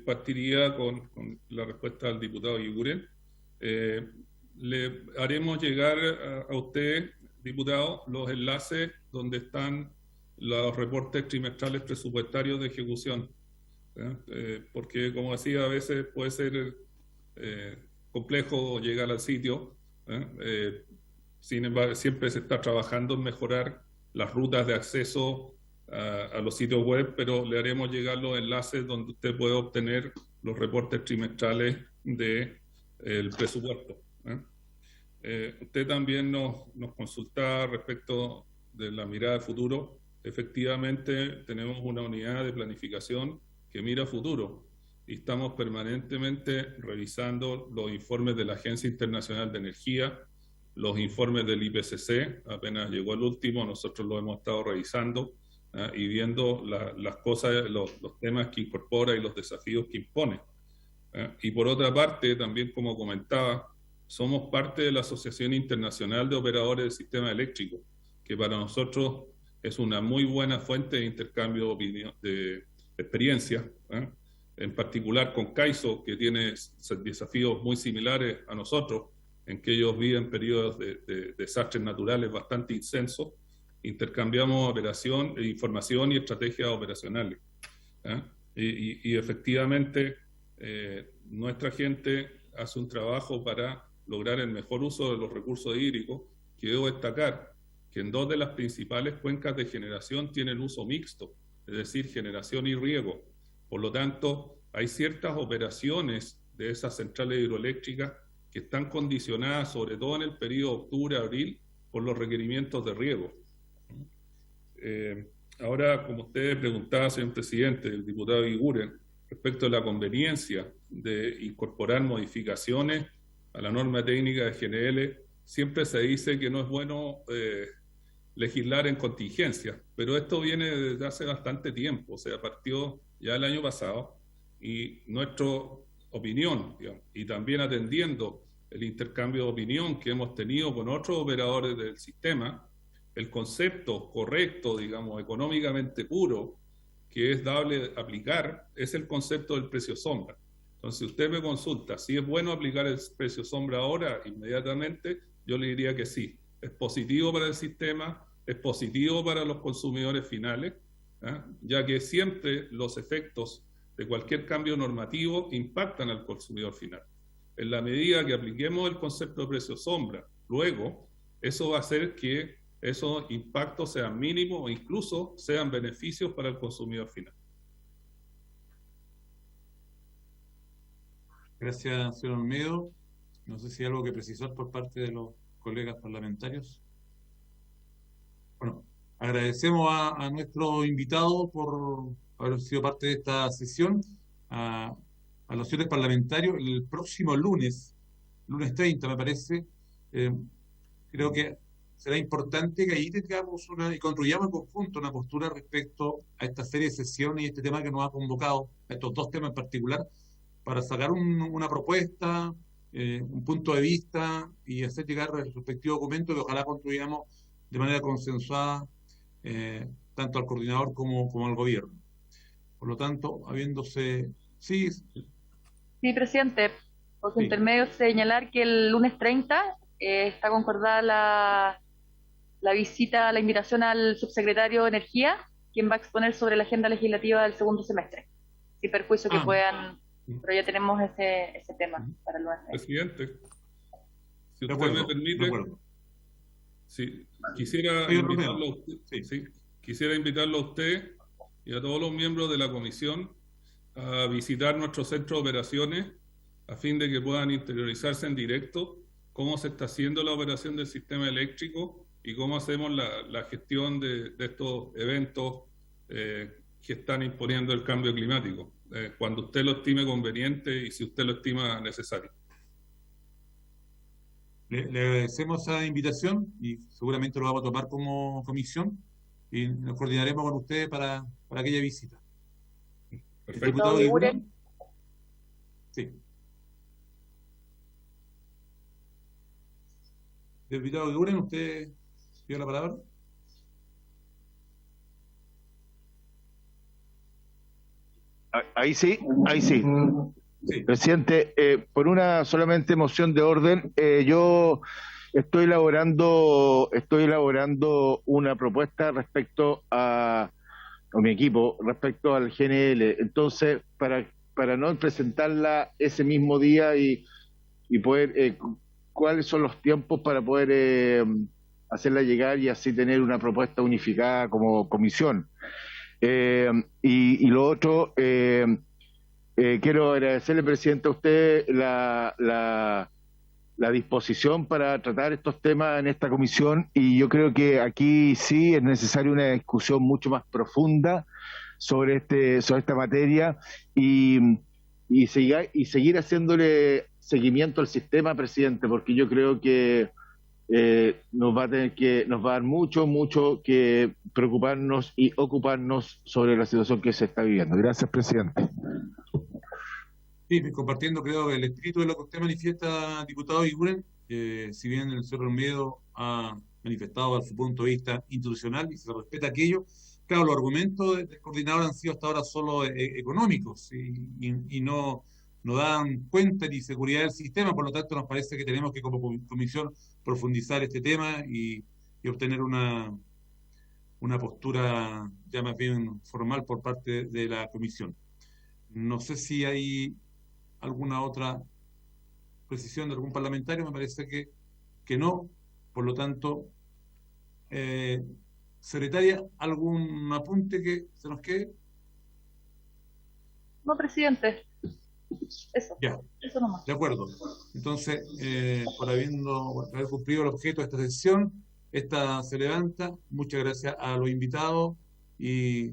Partiría con la respuesta al diputado Eguiguren. Le haremos llegar a usted, diputado, los enlaces donde están los reportes trimestrales presupuestarios de ejecución, porque, como decía, a veces puede ser complejo llegar al sitio. Sin embargo, siempre se está trabajando en mejorar las rutas de acceso a los sitios web, pero le haremos llegar los enlaces donde usted puede obtener los reportes trimestrales del presupuesto. Usted también nos consultaba respecto de la mirada de futuro. Efectivamente, tenemos una unidad de planificación que mira futuro y estamos permanentemente revisando los informes de la Agencia Internacional de Energía, los informes del IPCC. Apenas llegó el último, nosotros lo hemos estado revisando y viendo las cosas, los temas que incorpora y los desafíos que impone. Y por otra parte, también como comentaba, somos parte de la Asociación Internacional de Operadores del Sistema Eléctrico, que para nosotros es una muy buena fuente de intercambio de opinión, de experiencia, en particular con CAISO, que tiene desafíos muy similares a nosotros, en que ellos viven periodos de desastres naturales bastante intensos. Intercambiamos información y estrategias operacionales. Y efectivamente, nuestra gente hace un trabajo para lograr el mejor uso de los recursos hídricos, que debo destacar que en 2 de las principales cuencas de generación tienen uso mixto, es decir, generación y riego. Por lo tanto, hay ciertas operaciones de esas centrales hidroeléctricas que están condicionadas, sobre todo en el periodo octubre-abril, por los requerimientos de riego. Ahora, como usted preguntaba, señor presidente, el diputado Eguiguren, respecto a la conveniencia de incorporar modificaciones a la norma técnica de GNL, siempre se dice que no es bueno legislar en contingencia, pero esto viene desde hace bastante tiempo, o sea, partió ya el año pasado, y nuestra opinión, digamos, y también atendiendo el intercambio de opinión que hemos tenido con otros operadores del sistema, el concepto correcto, digamos, económicamente puro, que es dable aplicar, es el concepto del precio sombra. Entonces, si usted me consulta si es bueno aplicar el precio sombra ahora, inmediatamente, yo le diría que sí. Es positivo para el sistema, es positivo para los consumidores finales, ya que siempre los efectos de cualquier cambio normativo impactan al consumidor final. En la medida que apliquemos el concepto de precio sombra, luego, eso va a hacer que esos impactos sean mínimos o incluso sean beneficios para el consumidor final. Gracias, señor Olmedo. No sé si hay algo que precisar por parte de los colegas parlamentarios. Bueno, agradecemos a nuestro invitado por haber sido parte de esta sesión, a los señores parlamentarios. El próximo lunes 30 me parece, creo que será importante que ahí tengamos y construyamos en conjunto una postura respecto a esta serie de sesiones y este tema que nos ha convocado, a estos 2 temas en particular, para sacar una propuesta, un punto de vista y hacer llegar el respectivo documento que ojalá construyamos de manera consensuada tanto al coordinador como al gobierno. Por lo tanto, habiéndose... Sí, presidente, por su intermedio señalar que el lunes 30 está concordada la visita, la invitación al subsecretario de Energía, quien va a exponer sobre la agenda legislativa del segundo semestre, sin perjuicio que puedan, pero ya tenemos ese tema para el lunes. Presidente, si usted me permite, quisiera invitarlo a usted y a todos los miembros de la comisión a visitar nuestro centro de operaciones a fin de que puedan interiorizarse en directo cómo se está haciendo la operación del sistema eléctrico y cómo hacemos la gestión de estos eventos que están imponiendo el cambio climático, cuando usted lo estime conveniente y si usted lo estima necesario. Le agradecemos esa invitación y seguramente lo vamos a tomar como comisión y nos coordinaremos con ustedes para aquella visita. Perfecto. Diputado Eguren. Sí. Diputado Eguren, ¿usted pidió la palabra? Ahí sí, ahí sí. Sí. Presidente, por una solamente moción de orden, yo estoy elaborando una propuesta respecto a mi equipo, respecto al GNL. Entonces, para no presentarla ese mismo día y poder, ¿cuáles son los tiempos para poder hacerla llegar y así tener una propuesta unificada como comisión? Y lo otro, quiero agradecerle, presidente, a usted la disposición para tratar estos temas en esta comisión, y yo creo que aquí sí es necesaria una discusión mucho más profunda sobre esta materia y seguir haciéndole seguimiento al sistema, presidente, porque yo creo que nos va a dar mucho que preocuparnos y ocuparnos sobre la situación que se está viviendo. Gracias, presidente. Sí, compartiendo, creo, el espíritu de lo que usted manifiesta, diputado Eguren, si bien el señor Olmedo ha manifestado su punto de vista institucional y se respeta aquello, claro, los argumentos del coordinador han sido hasta ahora solo económicos y no dan cuenta ni seguridad del sistema, por lo tanto nos parece que tenemos que como comisión profundizar este tema y obtener una postura ya más bien formal por parte de la comisión. No sé si hay alguna otra precisión de algún parlamentario, me parece que no, por lo tanto, secretaria, ¿algún apunte que se nos quede? No, presidente. Eso. Ya. Eso nomás. De acuerdo. Entonces, por haber cumplido el objeto de esta sesión, esta se levanta. Muchas gracias a los invitados y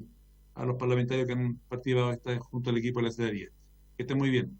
a los parlamentarios que han participado junto al equipo de la Secretaría. Que estén muy bien.